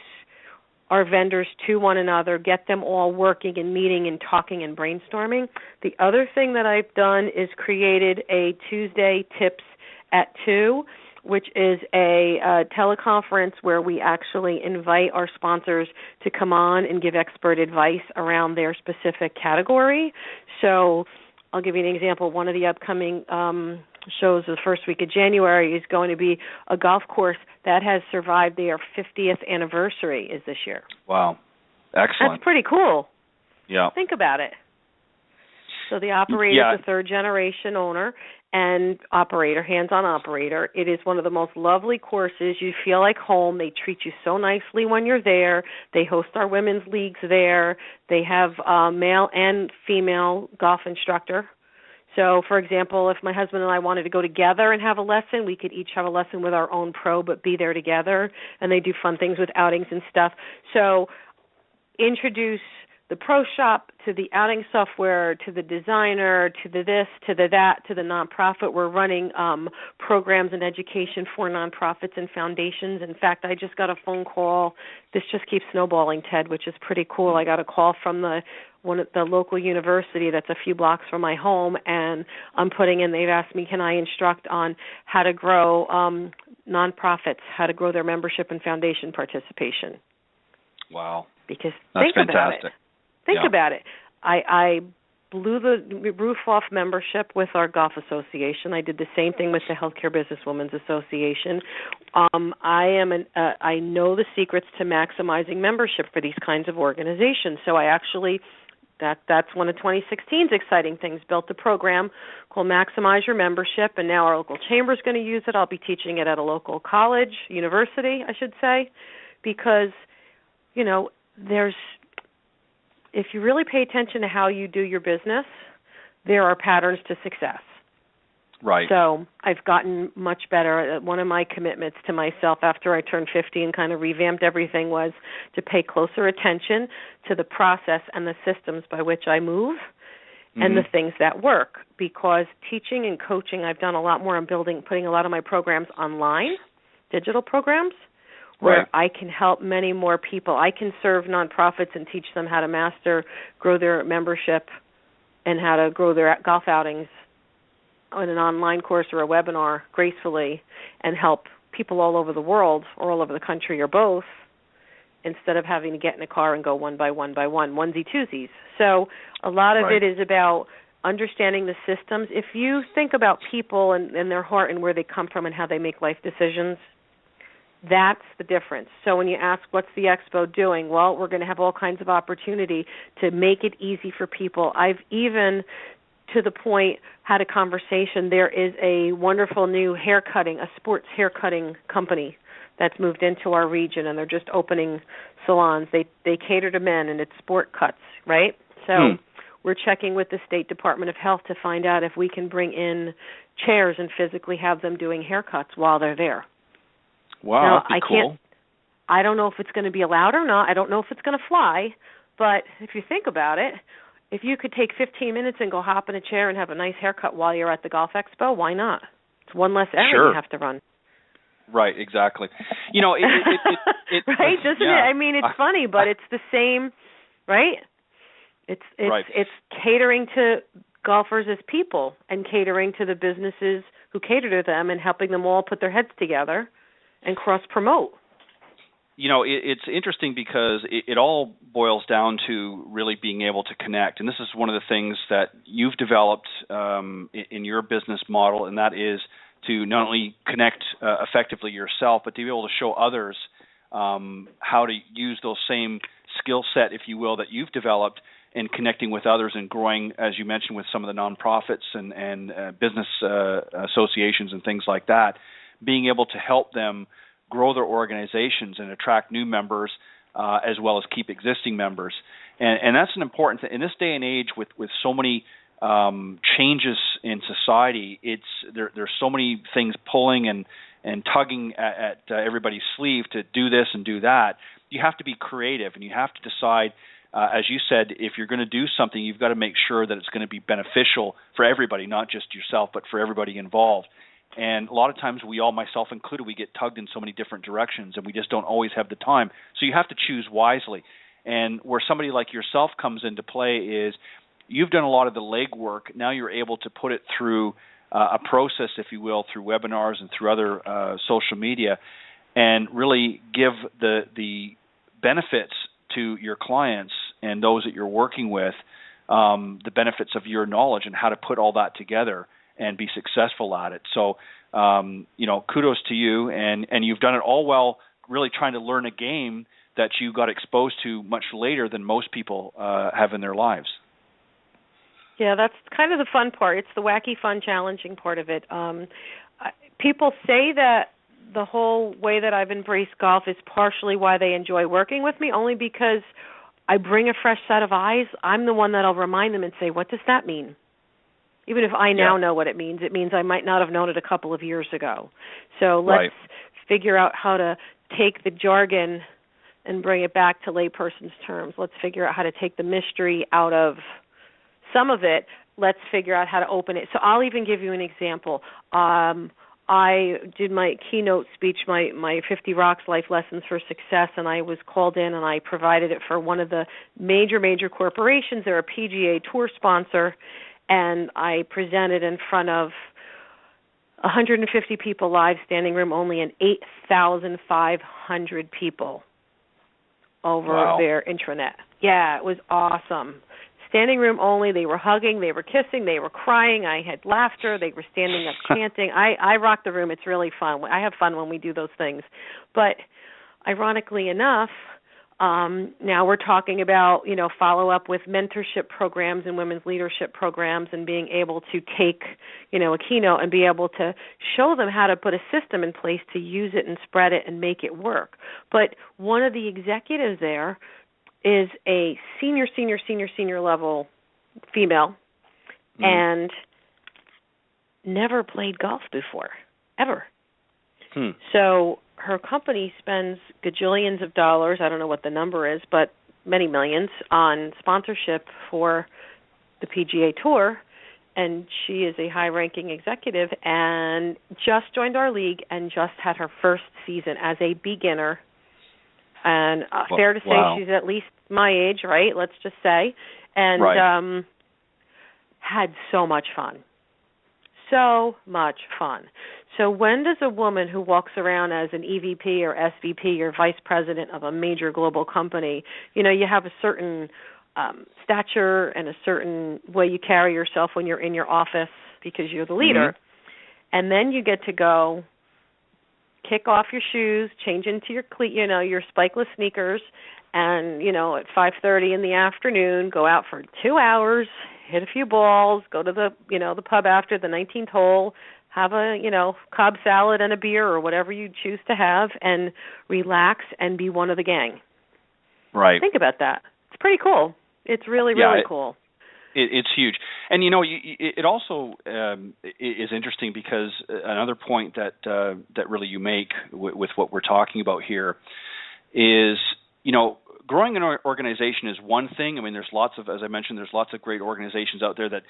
our vendors to one another, get them all working and meeting and talking and brainstorming. The other thing that I've done is created a Tuesday Tips at 2, which is a teleconference where we actually invite our sponsors to come on and give expert advice around their specific category. So I'll give you an example. One of the upcoming shows the first week of January is going to be a golf course that has survived their 50th anniversary is this year. Wow. Excellent. That's pretty cool. Yeah. Think about it. So the operator is a third-generation owner and operator, hands-on operator. It is one of the most lovely courses. You feel like home. They treat you so nicely when you're there. They host our women's leagues there. They have male and female golf instructor. So, for example, if my husband and I wanted to go together and have a lesson, we could each have a lesson with our own pro but be there together, and they do fun things with outings and stuff. So introduce the pro shop to the outing software, to the designer, to the this, to the that, to the nonprofit. We're running programs and education for nonprofits and foundations. In fact, I just got a phone call. This just keeps snowballing, Ted, which is pretty cool. I got a call from the local university that's a few blocks from my home, and they've asked me, can I instruct on how to grow nonprofits, how to grow their membership and foundation participation. Wow. Because that's think fantastic. About it. Think about it. I blew the roof off membership with our golf association. I did the same thing with the Healthcare Businesswomen's Association. I know the secrets to maximizing membership for these kinds of organizations. So I actually, that's one of 2016's exciting things, built a program called Maximize Your Membership, and now our local chamber is going to use it. I'll be teaching it at a local college, university, I should say, because, if you really pay attention to how you do your business, there are patterns to success. Right. So I've gotten much better. One of my commitments to myself after I turned 50 and kind of revamped everything was to pay closer attention to the process and the systems by which I move and the things that work. Because teaching and coaching, I've done a lot more on putting a lot of my programs online, digital programs, where I can help many more people. I can serve nonprofits and teach them how to grow their membership and how to grow their golf outings on an online course or a webinar gracefully, and help people all over the world or all over the country or both, instead of having to get in a car and go one by one, onesie-twosies. So a lot of it is about understanding the systems. If you think about people and their heart and where they come from and how they make life decisions, That's the difference. So when you ask, what's the expo doing? Well, we're going to have all kinds of opportunity to make it easy for people. I've even, to the point, had a conversation. There is a wonderful new a sports haircutting company that's moved into our region, and they're just opening salons. They cater to men, and it's sport cuts, right? So we're checking with the State Department of Health to find out if we can bring in chairs and physically have them doing haircuts while they're there. Wow, now, that'd be cool. I don't know if it's going to be allowed or not. I don't know if it's going to fly. But if you think about it, if you could take 15 minutes and go hop in a chair and have a nice haircut while you're at the golf expo, why not? It's one less errand you have to run. Right, exactly. You know, it right, doesn't it? I mean, it's funny, but it's the same, right? It's catering to golfers as people and catering to the businesses who cater to them and helping them all put their heads together and cross-promote. You know, it's interesting because it all boils down to really being able to connect. And this is one of the things that you've developed in your business model, and that is to not only connect effectively yourself, but to be able to show others how to use those same skill set, if you will, that you've developed in connecting with others and growing, as you mentioned, with some of the nonprofits and business associations and things like that, being able to help them grow their organizations and attract new members as well as keep existing members. And that's an important thing. In this day and age with so many changes in society, there's so many things pulling and tugging at everybody's sleeve to do this and do that. You have to be creative, and you have to decide, as you said, if you're going to do something, you've got to make sure that it's going to be beneficial for everybody, not just yourself, but for everybody involved. And a lot of times we all, myself included, we get tugged in so many different directions, and we just don't always have the time. So you have to choose wisely. And where somebody like yourself comes into play is you've done a lot of the legwork. Now you're able to put it through a process, if you will, through webinars and through other social media, and really give the benefits to your clients and those that you're working with, the benefits of your knowledge and how to put all that together and be successful at it. So, kudos to you, and you've done it all while really trying to learn a game that you got exposed to much later than most people have in their lives. Yeah, that's kind of the fun part. It's the wacky, fun, challenging part of it. People say that the whole way that I've embraced golf is partially why they enjoy working with me, only because I bring a fresh set of eyes. I'm the one that'll remind them and say, what does that mean? Even if I now know what it means I might not have known it a couple of years ago. So let's figure out how to take the jargon and bring it back to layperson's terms. Let's figure out how to take the mystery out of some of it. Let's figure out how to open it. So I'll even give you an example. I did my keynote speech, my 50 Rocks Life Lessons for Success, and I was called in and I provided it for one of the major corporations. They're a PGA Tour sponsor. And I presented in front of 150 people live, standing room only, and 8,500 people over their intranet. Yeah, it was awesome. Standing room only. They were hugging, they were kissing, they were crying. I had laughter. They were standing up chanting. I rock the room. It's really fun. I have fun when we do those things. But ironically enough, now we're talking about, follow up with mentorship programs and women's leadership programs and being able to take, a keynote and be able to show them how to put a system in place to use it and spread it and make it work. But one of the executives there is a senior level female and never played golf before, ever. So her company spends gajillions of dollars, I don't know what the number is, but many millions, on sponsorship for the PGA Tour, and she is a high-ranking executive and just joined our league and just had her first season as a beginner. And fair to say she's at least my age, right? Let's just say. And had so much fun. So much fun. So when does a woman who walks around as an EVP or SVP or vice president of a major global company, you have a certain stature and a certain way you carry yourself when you're in your office because you're the leader, and then you get to go kick off your shoes, change into your your spikeless sneakers, and at 5:30 in the afternoon, go out for 2 hours, hit a few balls, go to the the pub after the 19th hole, have a Cobb salad and a beer or whatever you choose to have, and relax and be one of the gang. Right. Think about that. It's pretty cool. It's really cool. It's huge, and it also is interesting because another point that really you make with what we're talking about here is growing an organization is one thing. I mean, there's lots of, as I mentioned, there's lots of great organizations out there that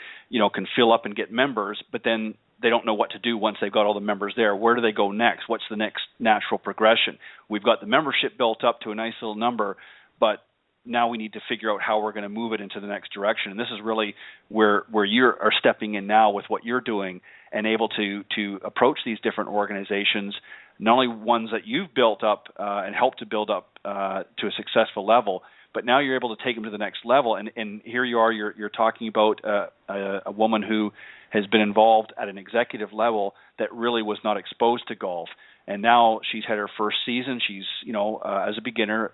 can fill up and get members, but then they don't know what to do once they've got all the members there. Where do they go next? What's the next natural progression? We've got the membership built up to a nice little number, but now we need to figure out how we're going to move it into the next direction. And this is really where you are stepping in now with what you're doing and able to approach these different organizations, not only ones that you've built up and helped to build up to a successful level, but now you're able to take them to the next level. And here you are, you're talking about a woman who has been involved at an executive level that really was not exposed to golf. And now she's had her first season. She's, as a beginner,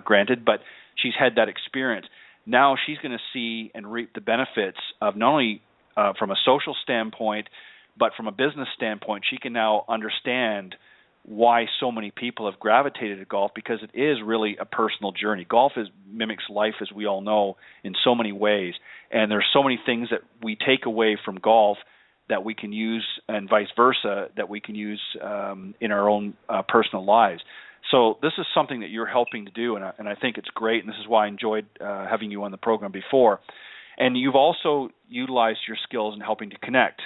granted, but she's had that experience. Now she's going to see and reap the benefits of not only from a social standpoint, but from a business standpoint. She can now understand why so many people have gravitated to golf, because it is really a personal journey. Golf mimics life, as we all know, in so many ways. And there's so many things that we take away from golf that we can use, and vice versa, that we can use in our own personal lives. So this is something that you're helping to do, and I think it's great, and this is why I enjoyed having you on the program before. And you've also utilized your skills in helping to connect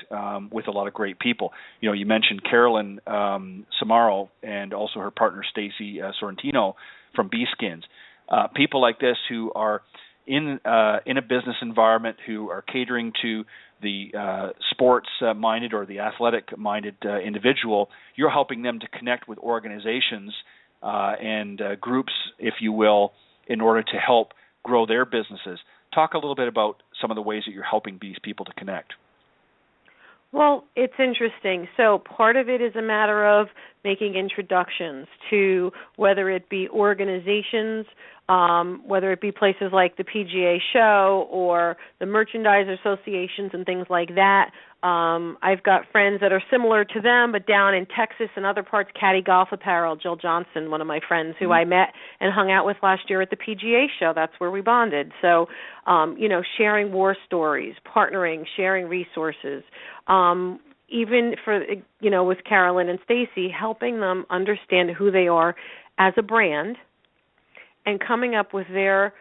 with a lot of great people. You mentioned Carolyn Samaro and also her partner Stacy Sorrentino from B-Skins. People like this who are in a business environment, who are catering to the sports-minded or the athletic-minded individual. You're helping them to connect with organizations and groups, if you will, in order to help grow their businesses. Talk a little bit about some of the ways that you're helping these people to connect. Well, it's interesting. So part of it is a matter of making introductions to, whether it be organizations, whether it be places like the PGA Show or the merchandise associations and things like that. I've got friends that are similar to them, but down in Texas and other parts, Caddy Golf Apparel, Jill Johnson, one of my friends who I met and hung out with last year at the PGA Show. That's where we bonded. So, sharing war stories, partnering, sharing resources, even for, with Carolyn and Stacy, helping them understand who they are as a brand and coming up with their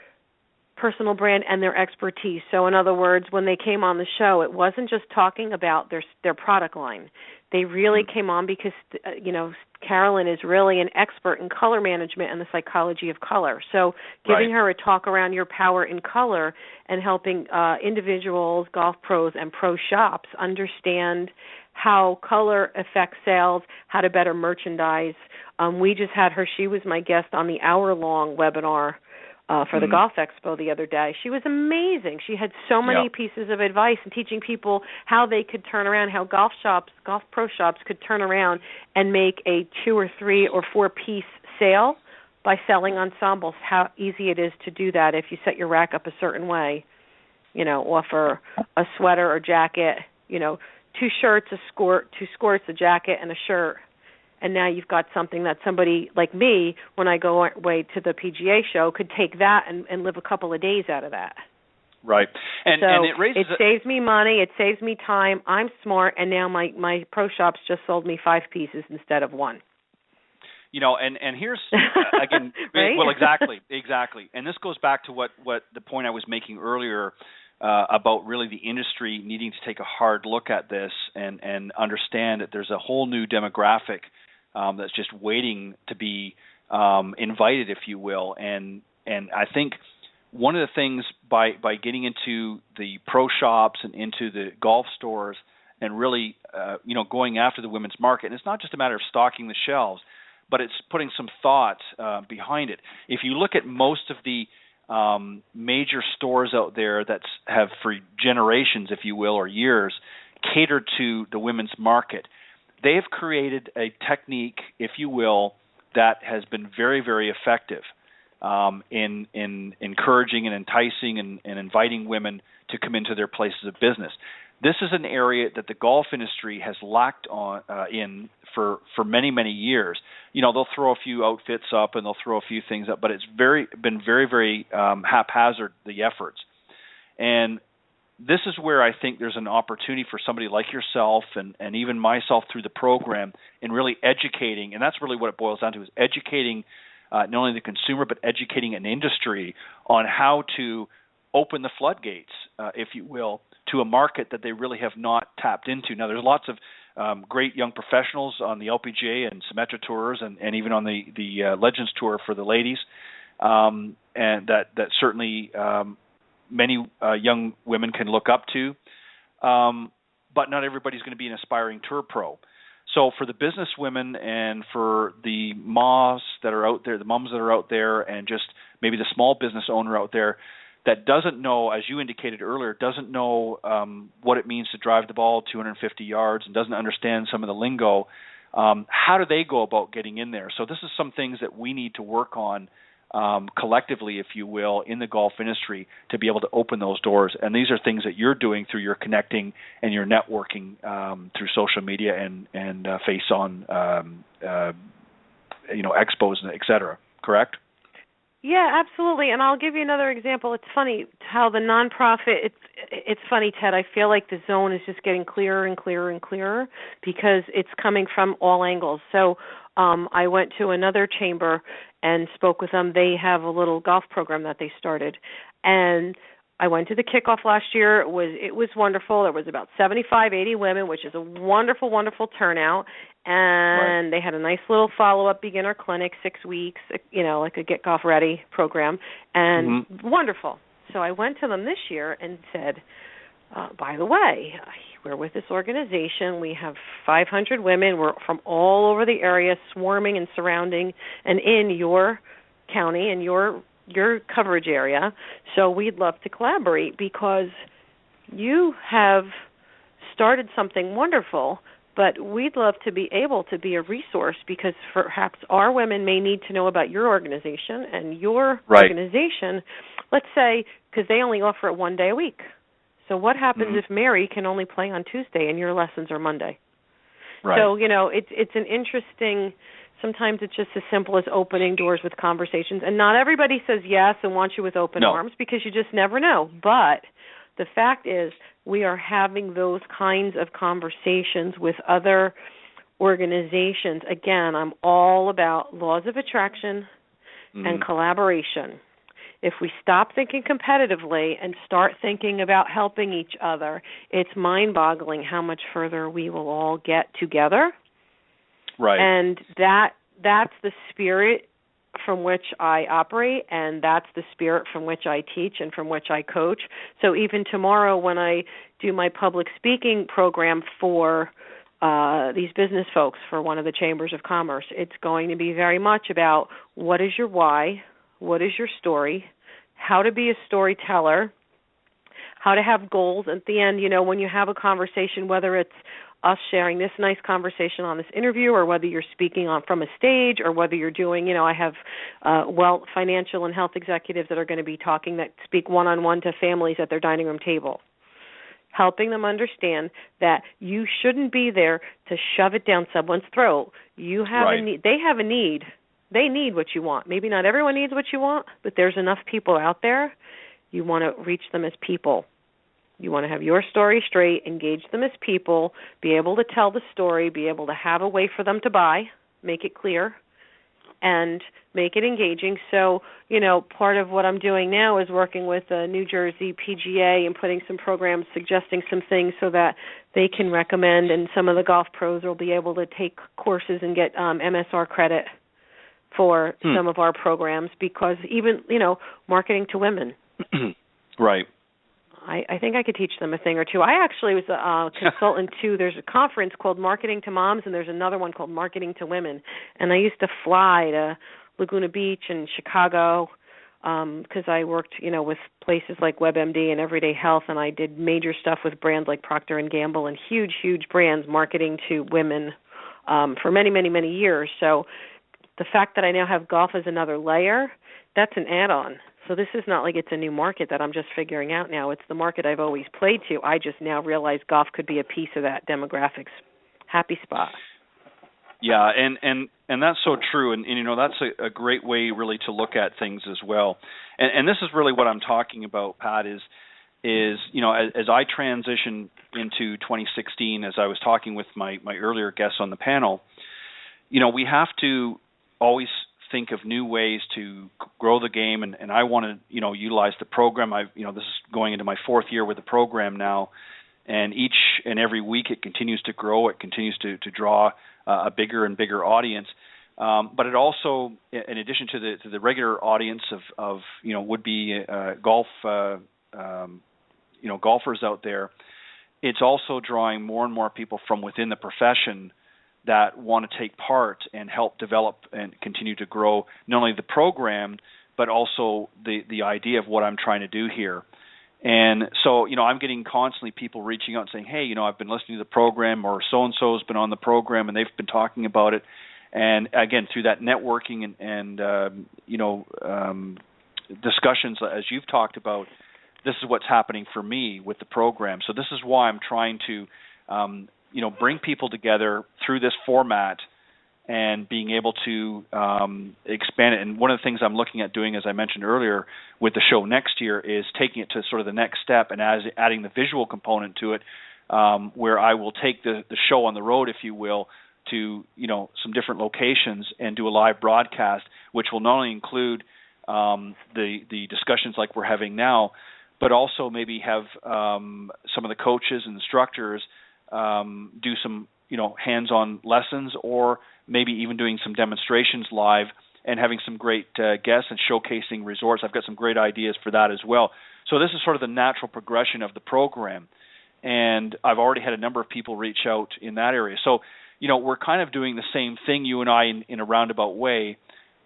personal brand and their expertise. So in other words, when they came on the show, it wasn't just talking about their product line. They really came on because, Carolyn is really an expert in color management and the psychology of color. So giving her a talk around your power in color and helping individuals, golf pros, and pro shops understand how color affects sales, how to better merchandise. We just had her. She was my guest on the hour-long webinar for the Golf Expo the other day. She was amazing. She had so many pieces of advice and teaching people how they could turn around, how golf pro shops could turn around and make a 2 or 3 or 4 piece sale by selling ensembles, how easy it is to do that if you set your rack up a certain way. Offer a sweater or jacket, 2 shirts, a skirt, 2 skirts, a jacket, and a shirt. And now you've got something that somebody like me, when I go away to the PGA Show, could take that and live a couple of days out of that. Right. And it saves me money. It saves me time. I'm smart. And now my pro shops just sold me 5 pieces instead of 1. And here's, again, right? Well, exactly. And this goes back to what the point I was making earlier about really the industry needing to take a hard look at this and understand that there's a whole new demographic that's just waiting to be invited, if you will. And I think one of the things by getting into the pro shops and into the golf stores and really going after the women's market, and it's not just a matter of stocking the shelves, but it's putting some thought behind it. If you look at most of the major stores out there that have for generations, if you will, or years, catered to the women's market, they have created a technique, if you will, that has been very, very effective in encouraging and enticing and inviting women to come into their places of business. This is an area that the golf industry has lacked on in for many, many years. They'll throw a few outfits up and they'll throw a few things up, but it's been very, very haphazard, the efforts. And this is where I think there's an opportunity for somebody like yourself and even myself through the program in really educating, and that's really what it boils down to, is educating not only the consumer but educating an industry on how to open the floodgates, if you will, to a market that they really have not tapped into. Now, there's lots of great young professionals on the LPGA and Symetra tours and even on the Legends Tour for the ladies, and that certainly many young women can look up to, but not everybody's going to be an aspiring tour pro. So for the business women and for the moms that are out there, and just maybe the small business owner out there that doesn't know, as you indicated earlier, doesn't know what it means to drive the ball 250 yards and doesn't understand some of the lingo, how do they go about getting in there? So this is some things that we need to work on collectively, if you will, in the golf industry to be able to open those doors. And these are things that you're doing through your connecting and your networking through social media and face-on, expos, et cetera, correct? Yeah, absolutely. And I'll give you another example. It's funny how the nonprofit, it's funny, Ted, I feel like the zone is just getting clearer and clearer and clearer because it's coming from all angles. So I went to another chamber and spoke with them. They have a little golf program that they started. And I went to the kickoff last year. It was wonderful. There was about 75, 80 women, which is a wonderful, wonderful turnout. And They had a nice little follow-up beginner clinic, 6 weeks, like a Get Golf Ready program, and wonderful. So I went to them this year and said, by the way, we're with this organization. We have 500 women. We're from all over the area, swarming and surrounding and in your county and your coverage area. So we'd love to collaborate because you have started something wonderful, but we'd love to be able to be a resource because perhaps our women may need to know about your organization and your organization, let's say, because they only offer it 1 day a week. So what happens if Mary can only play on Tuesday and your lessons are Monday? Right. So, it's an interesting, sometimes it's just as simple as opening doors with conversations. And not everybody says yes and wants you with open arms because you just never know. But the fact is we are having those kinds of conversations with other organizations. Again, I'm all about laws of attraction and collaboration. If we stop thinking competitively and start thinking about helping each other, it's mind-boggling how much further we will all get together. Right. And that's the spirit from which I operate, and that's the spirit from which I teach and from which I coach. So even tomorrow when I do my public speaking program for these business folks for one of the chambers of commerce, it's going to be very much about what is your why, what is your story, how to be a storyteller, how to have goals. At the end, when you have a conversation, whether it's us sharing this nice conversation on this interview or whether you're speaking from a stage or whether you're doing, I have financial and health executives that are going to be talking that speak one-on-one to families at their dining room table, helping them understand that you shouldn't be there to shove it down someone's throat. You have a need. They have a need. They need what you want. Maybe not everyone needs what you want, but there's enough people out there. You want to reach them as people. You want to have your story straight, engage them as people, be able to tell the story, be able to have a way for them to buy, make it clear, and make it engaging. So, part of what I'm doing now is working with the New Jersey PGA and putting some programs, suggesting some things so that they can recommend, and some of the golf pros will be able to take courses and get MSR credit for some of our programs because even, marketing to women. Right. I think I could teach them a thing or two. I actually was a consultant too. There's a conference called Marketing to Moms, and there's another one called Marketing to Women. And I used to fly to Laguna Beach and Chicago because I worked, with places like WebMD and Everyday Health, and I did major stuff with brands like Procter & Gamble and huge, huge brands marketing to women for many, many, many years. So the fact that I now have golf as another layer, that's an add-on. So this is not like it's a new market that I'm just figuring out now. It's the market I've always played to. I just now realize golf could be a piece of that demographics. Happy spot. Yeah, and that's so true, and that's a great way really to look at things as well. And this is really what I'm talking about, Pat, is as I transition into 2016, as I was talking with my earlier guests on the panel, we have to always think of new ways to grow the game, and I want to utilize the program. This is going into my fourth year with the program now, and each and every week it continues to grow. It continues to draw a bigger and bigger audience. But it also, in addition to the regular audience of would-be golf golfers out there, it's also drawing more and more people from within the profession that want to take part and help develop and continue to grow not only the program but also the idea of what I'm trying to do here. And so, I'm getting constantly people reaching out and saying, hey, I've been listening to the program, or so-and-so's been on the program and they've been talking about it. And again, through that networking and discussions, as you've talked about, this is what's happening for me with the program. So this is why I'm trying to, bring people together through this format and being able to expand it. And one of the things I'm looking at doing, as I mentioned earlier, with the show next year is taking it to sort of the next step and adding the visual component to it, where I will take the show on the road, if you will, to some different locations and do a live broadcast, which will not only include the discussions like we're having now, but also maybe have some of the coaches and instructors do some hands-on lessons, or maybe even doing some demonstrations live and having some great guests and showcasing resorts. I've got some great ideas for that as well. So this is sort of the natural progression of the program, and I've already had a number of people reach out in that area. So we're kind of doing the same thing, you and I, in a roundabout way,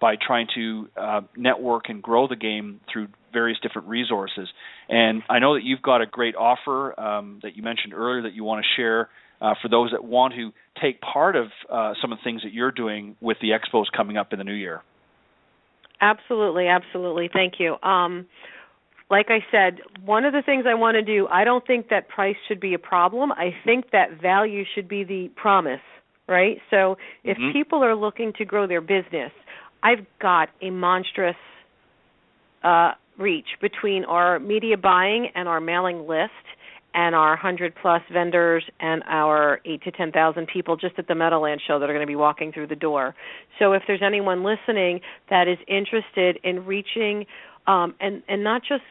by trying to network and grow the game through various different resources. And I know that you've got a great offer that you mentioned earlier that you want to share for those that want to take part of some of the things that you're doing with the expos coming up in the new year. Absolutely, absolutely. Thank you. Like I said, one of the things I want to do, I don't think that price should be a problem. I think that value should be the promise, right? So if people are looking to grow their business, I've got a monstrous reach between our media buying and our mailing list and our 100-plus vendors and our 8,000 to 10,000 people just at the Meadowlands show that are going to be walking through the door. So if there's anyone listening that is interested in reaching, and not just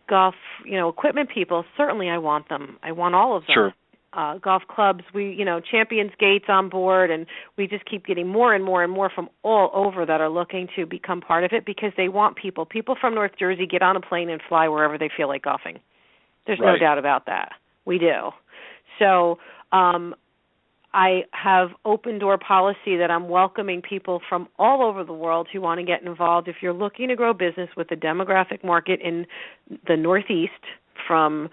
golf, equipment people, certainly I want them. I want all of them. Sure. Golf clubs, Champions Gates on board, and we just keep getting more and more and more from all over that are looking to become part of it because they want people. People from North Jersey get on a plane and fly wherever they feel like golfing. There's no doubt about that. We do. So I have open door policy that I'm welcoming people from all over the world who want to get involved. If you're looking to grow business with the demographic market in the Northeast, from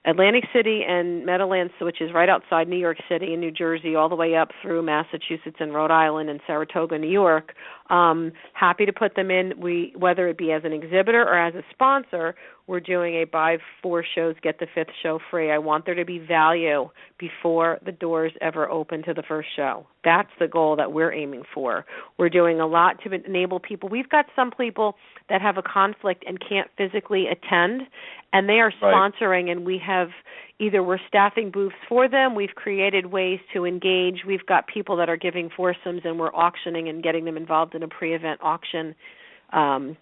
Atlantic City and Meadowlands, which is right outside New York City and New Jersey, all the way up through Massachusetts and Rhode Island and Saratoga, New York. Happy to put them in. Whether it be as an exhibitor or as a sponsor, we're doing a buy 4 shows, get the 5th show free. I want there to be value before the doors ever open to the first show. That's the goal that we're aiming for. We're doing a lot to enable people. We've got some people that have a conflict and can't physically attend, and they are sponsoring, and we have either we're staffing booths for them, we've created ways to engage, we've got people that are giving foursomes, and we're auctioning and getting them involved in a pre-event auction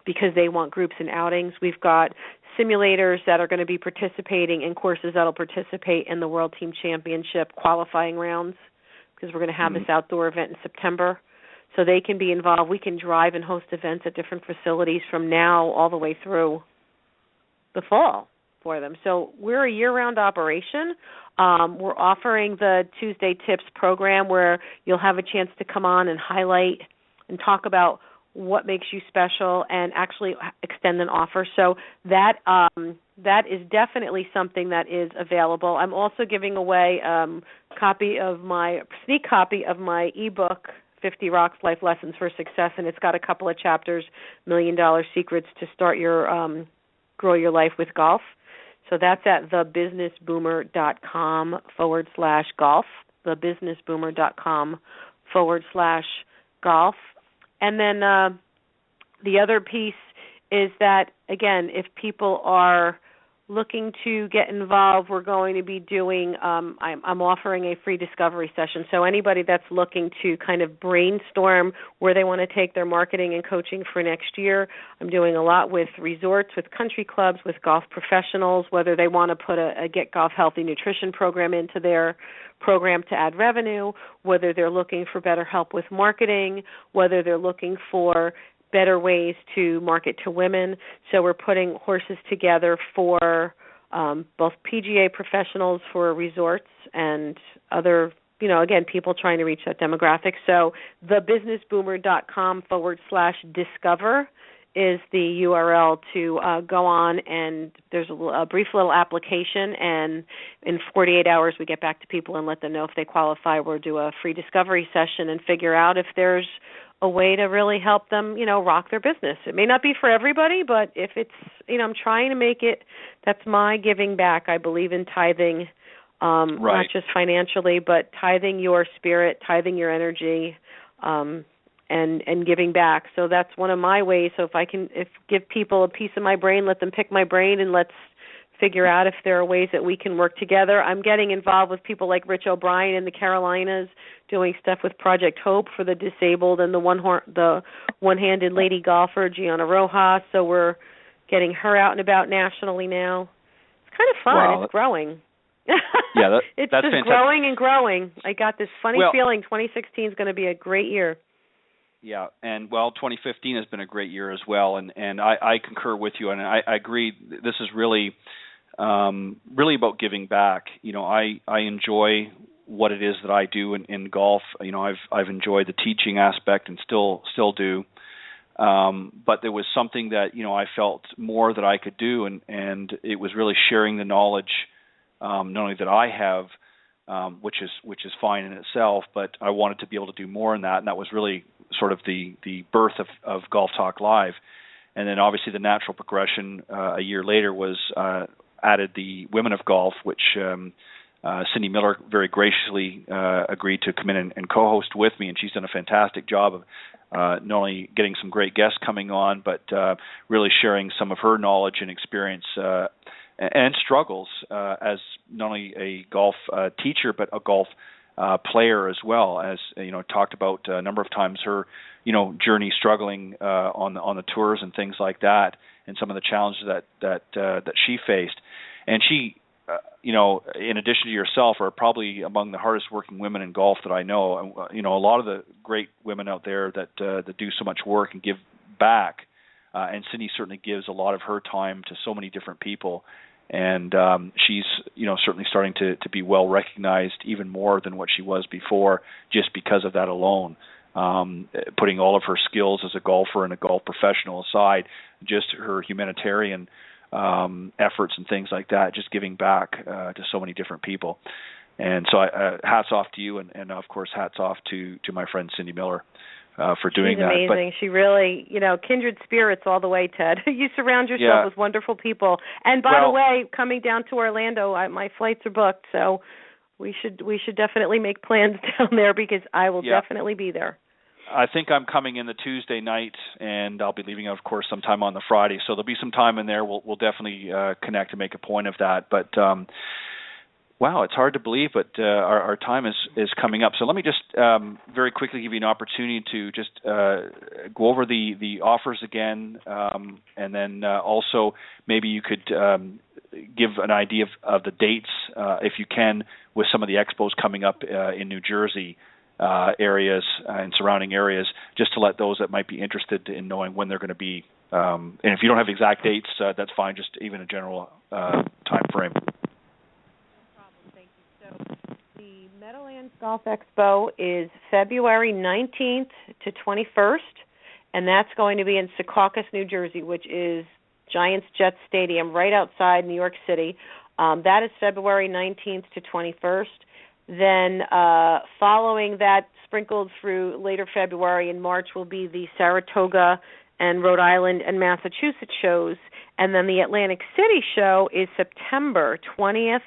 because they want groups and outings. We've got simulators that are going to be participating in courses that will participate in the World Team Championship qualifying rounds because we're going to have this outdoor event in September. So they can be involved. We can drive and host events at different facilities from now all the way through the fall for them. So we're a year-round operation. We're offering the Tuesday Tips program where you'll have a chance to come on and highlight and talk about what makes you special and actually extend an offer. So that that is definitely something that is available. I'm also giving away sneak copy of my ebook, 50 Rocks Life Lessons for Success, and it's got a couple of chapters, $1 Million Secrets to Start Your Grow Your Life with Golf. So that's at thebusinessboomer.com/golf, thebusinessboomer.com/golf. And then the other piece is that, again, if people are looking to get involved, we're going to be doing, I'm offering a free discovery session. So anybody that's looking to kind of brainstorm where they want to take their marketing and coaching for next year, I'm doing a lot with resorts, with country clubs, with golf professionals, whether they want to put a Get Golf Healthy Nutrition program into their program to add revenue, whether they're looking for better help with marketing, whether they're looking for better ways to market to women. So we're putting horses together for both PGA professionals for resorts and other, again, people trying to reach that demographic. So thebusinessboomer.com/discover is the URL to go on, and there's a brief little application, and in 48 hours we get back to people and let them know if they qualify. We'll do a free discovery session and figure out if there's a way to really help them, rock their business. It may not be for everybody, but if it's, I'm trying to make it, that's my giving back. I believe in tithing, right. Not just financially, but tithing your spirit, tithing your energy, and giving back. So that's one of my ways. So if I can give people a piece of my brain, let them pick my brain, and let's figure out if there are ways that we can work together. I'm getting involved with people like Rich O'Brien in the Carolinas, doing stuff with Project Hope for the disabled and the one-handed lady golfer, Gianna Rojas. So we're getting her out and about nationally now. It's kind of fun. Wow. It's growing. Yeah, it's that's just fantastic. growing and growing. I got this funny feeling 2016 is going to be a great year. Yeah, and 2015 has been a great year as well, and I concur with you, and I agree. This is really about giving back. I enjoy what it is that I do in golf. I've enjoyed the teaching aspect and still do. But there was something that I felt more that I could do, and it was really sharing the knowledge, not only that I have, which is fine in itself, but I wanted to be able to do more in that, and that was really sort of the birth of Golf Talk Live. And then obviously the natural progression a year later was added the Women of Golf, which Cindy Miller very graciously agreed to come in and co-host with me, and she's done a fantastic job of not only getting some great guests coming on, but really sharing some of her knowledge and experience and struggles as not only a golf teacher, but a golf player as well. As talked about a number of times, her journey struggling on the tours and things like that, and some of the challenges that she faced. And she, in addition to yourself, are probably among the hardest working women in golf that I know. A lot of the great women out there that do so much work and give back. And Cindy certainly gives a lot of her time to so many different people. And she's, certainly starting to be well recognized even more than what she was before, just because of that alone. Putting all of her skills as a golfer and a golf professional aside, just her humanitarian efforts and things like that, just giving back to so many different people. And so hats off to you, and of course hats off to my friend Cindy Miller for doing that. She's amazing. She really, kindred spirits all the way, Ted. You surround yourself with wonderful people. And by the way, coming down to Orlando, my flights are booked, so we should definitely make plans down there, because I will definitely be there. I think I'm coming in the Tuesday night, and I'll be leaving, of course, sometime on the Friday. So there'll be some time in there. We'll definitely connect and make a point of that. But wow, it's hard to believe, but our time is coming up. So let me just very quickly give you an opportunity to just go over the offers again, and then also maybe you could give an idea of the dates, if you can, with some of the expos coming up in New Jersey areas and surrounding areas, just to let those that might be interested in knowing when they're going to be. And if you don't have exact dates, that's fine, just even a general time frame. The Meadowlands Golf Expo is February 19th to 21st, and that's going to be in Secaucus, New Jersey, which is Giants Jets Stadium right outside New York City. That is February 19th to 21st. Then following that, sprinkled through later February and March, will be the Saratoga and Rhode Island and Massachusetts shows. And then the Atlantic City show is September 20th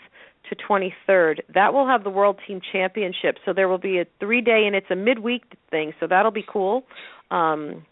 to 23rd. That will have the World Team Championship. So there will be a 3-day, and it's a midweek thing, so that'll be cool. And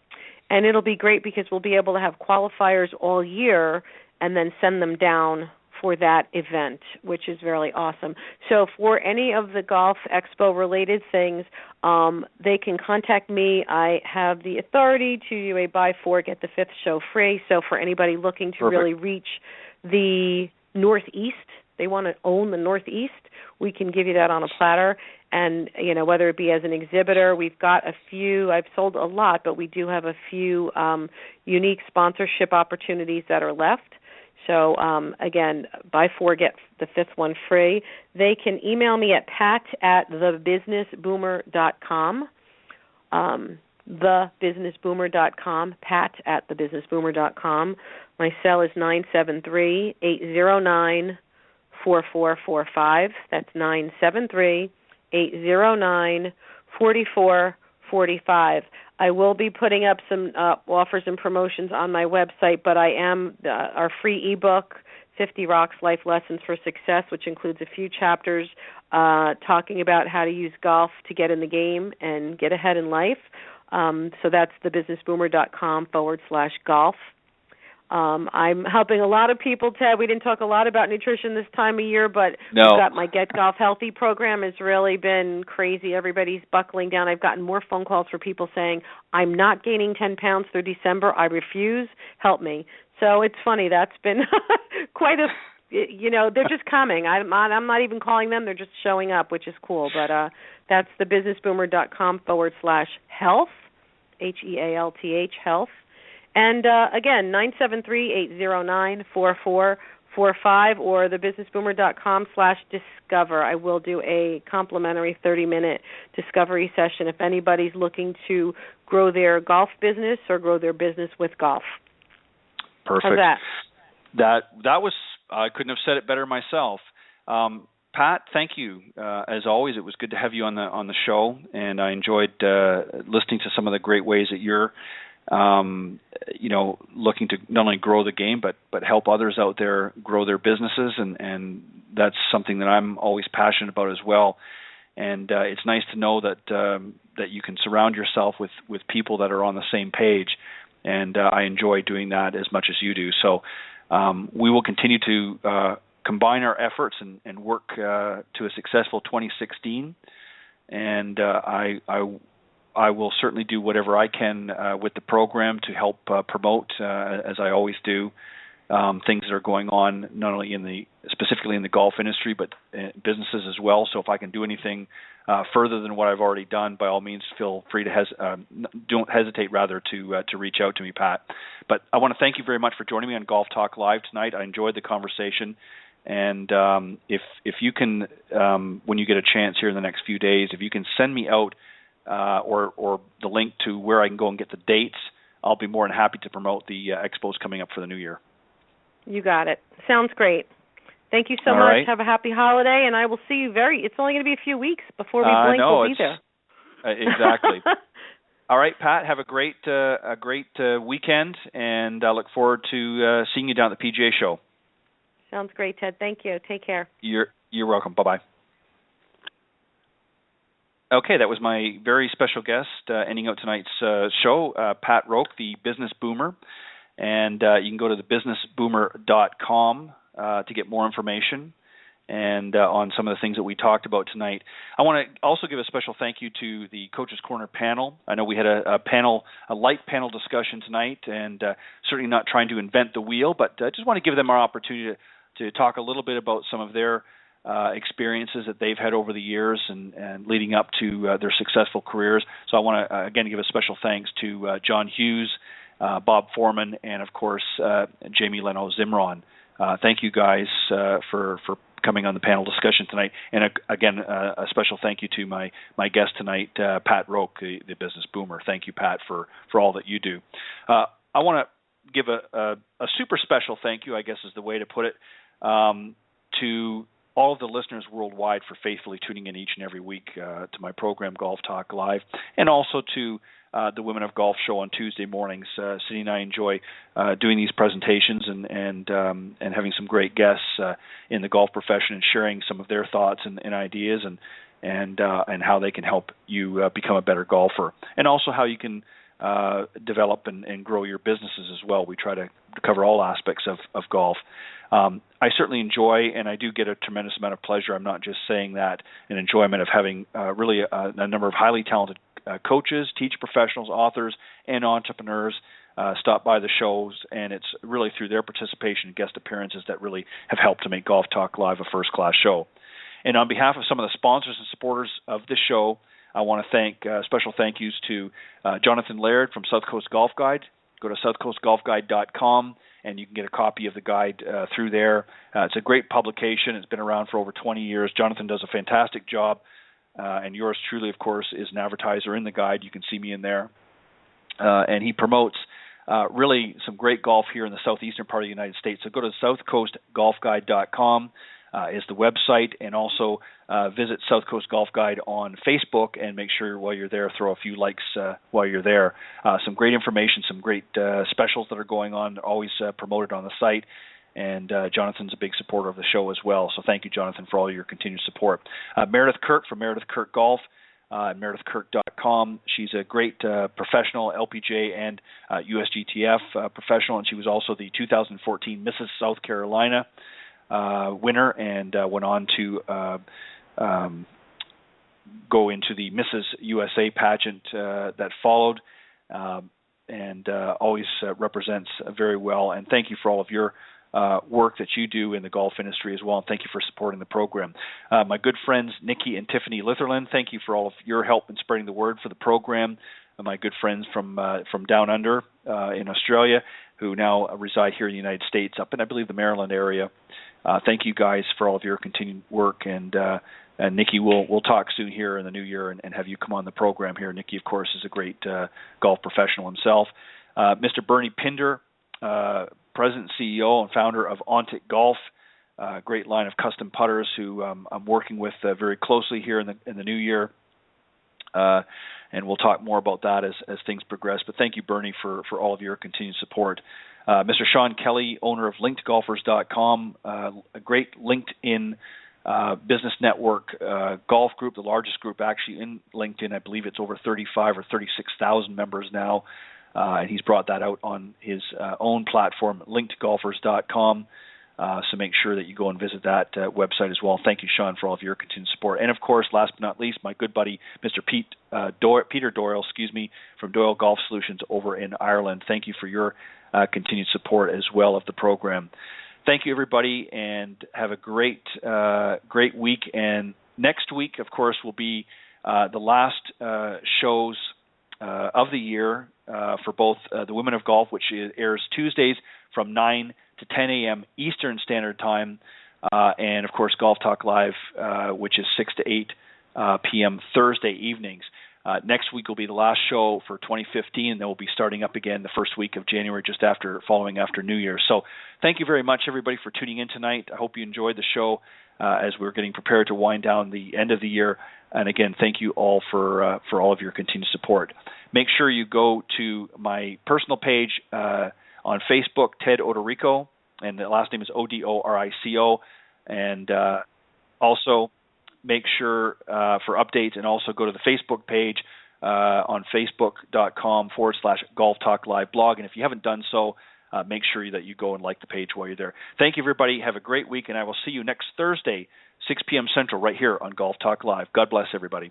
it'll be great because we'll be able to have qualifiers all year and then send them down for that event, which is really awesome. So for any of the Golf Expo related things, they can contact me. I have the authority to do a buy 4, get the 5th show free. So for anybody looking to really reach the Northeast, they want to own the Northeast, we can give you that on a platter. And, whether it be as an exhibitor, we've got a few, I've sold a lot, but we do have a few unique sponsorship opportunities that are left. So, again, buy 4, get the 5th one free. They can email me at pat@thebusinessboomer.com, thebusinessboomer.com, pat@thebusinessboomer.com. My cell is 973-809-4445. That's 973-809-4445. I will be putting up some offers and promotions on my website, but I am our free ebook, 50 Rocks Life Lessons for Success, which includes a few chapters talking about how to use golf to get in the game and get ahead in life. So that's thebusinessboomer.com/golf. I'm helping a lot of people, Ted. We didn't talk a lot about nutrition this time of year, but we've got my Get Golf Healthy program has really been crazy. Everybody's buckling down. I've gotten more phone calls for people saying, I'm not gaining 10 pounds through December. I refuse. Help me. So it's funny. That's been quite a, they're just coming. I'm not even calling them. They're just showing up, which is cool. But that's thebusinessboomer.com/health, HEALTH, health. And, again, 973-809-4445 or thebusinessboomer.com/discover. I will do a complimentary 30-minute discovery session if anybody's looking to grow their golf business or grow their business with golf. Perfect. How's that? That was, I couldn't have said it better myself. Pat, thank you. As always, it was good to have you on the show, and I enjoyed listening to some of the great ways that you're looking to not only grow the game, but help others out there grow their businesses. And that's something that I'm always passionate about as well. And it's nice to know that you can surround yourself with people that are on the same page. And I enjoy doing that as much as you do. So we will continue to combine our efforts and work to a successful 2016. And I will certainly do whatever I can with the program to help promote, as I always do, things that are going on not only specifically in the golf industry, but businesses as well. So if I can do anything further than what I've already done, by all means, feel free to don't hesitate to reach out to me, Pat. But I want to thank you very much for joining me on Golf Talk Live tonight. I enjoyed the conversation. And if you can, when you get a chance here in the next few days, if you can send me out or the link to where I can go and get the dates, I'll be more than happy to promote the expos coming up for the new year. You got it. Sounds great. Thank you so much. Right. Have a happy holiday, and I will see you it's only going to be a few weeks before we blink. We'll be there. Exactly. All right, Pat, have a great weekend, and I look forward to seeing you down at the PGA show. Sounds great, Ted. Thank you. Take care. You're welcome. Bye-bye. Okay, that was my very special guest ending out tonight's show, Pat Roque, the Business Boomer. And you can go to thebusinessboomer.com to get more information and on some of the things that we talked about tonight. I want to also give a special thank you to the Coach's Corner panel. I know we had a light panel discussion tonight, and certainly not trying to invent the wheel, but I just want to give them our opportunity to talk a little bit about some of their experiences that they've had over the years and leading up to their successful careers. So I want to, again, give a special thanks to John Hughes, Bob Foreman, and, of course, Jamie Leno-Zimron. Thank you guys for coming on the panel discussion tonight. And, again, a special thank you to my guest tonight, Pat Roque, the Business Boomer. Thank you, Pat, for all that you do. I want to give a super special thank you, I guess is the way to put it, to all of the listeners worldwide for faithfully tuning in each and every week to my program, Golf Talk Live, and also to the Women of Golf show on Tuesday mornings. Cindy and I enjoy doing these presentations and having some great guests in the golf profession and sharing some of their thoughts and ideas and how they can help you become a better golfer, and also how you can develop and grow your businesses as well. We try to cover all aspects of golf. I certainly enjoy, and I do get a tremendous amount of pleasure. I'm not just saying that, an enjoyment of having really a number of highly talented coaches, teacher professionals, authors, and entrepreneurs stop by the shows, and it's really through their participation and guest appearances that really have helped to make Golf Talk Live a first-class show. And on behalf of some of the sponsors and supporters of this show, I want to thank special thank yous to Jonathan Laird from South Coast Golf Guide. Go to southcoastgolfguide.com, and you can get a copy of the guide through there. It's a great publication. It's been around for over 20 years. Jonathan does a fantastic job, and yours truly, of course, is an advertiser in the guide. You can see me in there. And he promotes really some great golf here in the southeastern part of the United States. So go to southcoastgolfguide.com. Is the website, and also visit South Coast Golf Guide on Facebook, and make sure while you're there, throw a few likes while you're there. Some great information, some great specials that are going on, always promoted on the site, and Jonathan's a big supporter of the show as well. So thank you, Jonathan, for all your continued support. Meredith Kirk from Meredith Kirk Golf, meredithkirk.com. She's a great professional LPGA and USGTF professional, and she was also the 2014 Mrs. South Carolina winner, and went on to go into the Mrs. USA pageant that followed, and always represents very well. And thank you for all of your work that you do in the golf industry as well, and thank you for supporting the program. My good friends Nikki and Tiffany Litherland, thank you for all of your help in spreading the word for the program. My good friends from down under in Australia, who now reside here in the United States, up in, I believe, the Maryland area. Thank you guys for all of your continued work, and Nikki, we'll talk soon here in the new year and have you come on the program here. Nikki, of course, is a great golf professional himself. Mr. Bernie Pinder, President, CEO, and founder of Ontic Golf, great line of custom putters who I'm working with very closely here in the new year. And we'll talk more about that as things progress. But thank you, Bernie, for all of your continued support. Mr. Sean Kelly, owner of LinkedGolfers.com, a great LinkedIn business network golf group, the largest group actually in LinkedIn. I believe it's over 35 or 36,000 members now. And he's brought that out on his own platform, LinkedGolfers.com. So make sure that you go and visit that website as well. Thank you, Sean, for all of your continued support. And, of course, last but not least, my good buddy, Mr. Peter Doyle, from Doyle Golf Solutions over in Ireland. Thank you for your continued support as well of the program. Thank you, everybody, and have a great week. And next week, of course, will be the last shows of the year for both the Women of Golf, which airs Tuesdays from 9 to 10 a.m. Eastern Standard Time, and, of course, Golf Talk Live, which is 6 to 8 p.m. Thursday evenings. Next week will be the last show for 2015, and then we'll be starting up again the first week of January, following after New Year. So thank you very much, everybody, for tuning in tonight. I hope you enjoyed the show as we're getting prepared to wind down the end of the year. And, again, thank you all for all of your continued support. Make sure you go to my personal page on Facebook, Ted Odorico, and the last name is Odorico, and also make sure for updates, and also go to the Facebook page on facebook.com/Golf Talk Live blog, and if you haven't done so, make sure that you go and like the page while you're there. Thank you, everybody. Have a great week, and I will see you next Thursday, 6 p.m. Central, right here on Golf Talk Live. God bless everybody.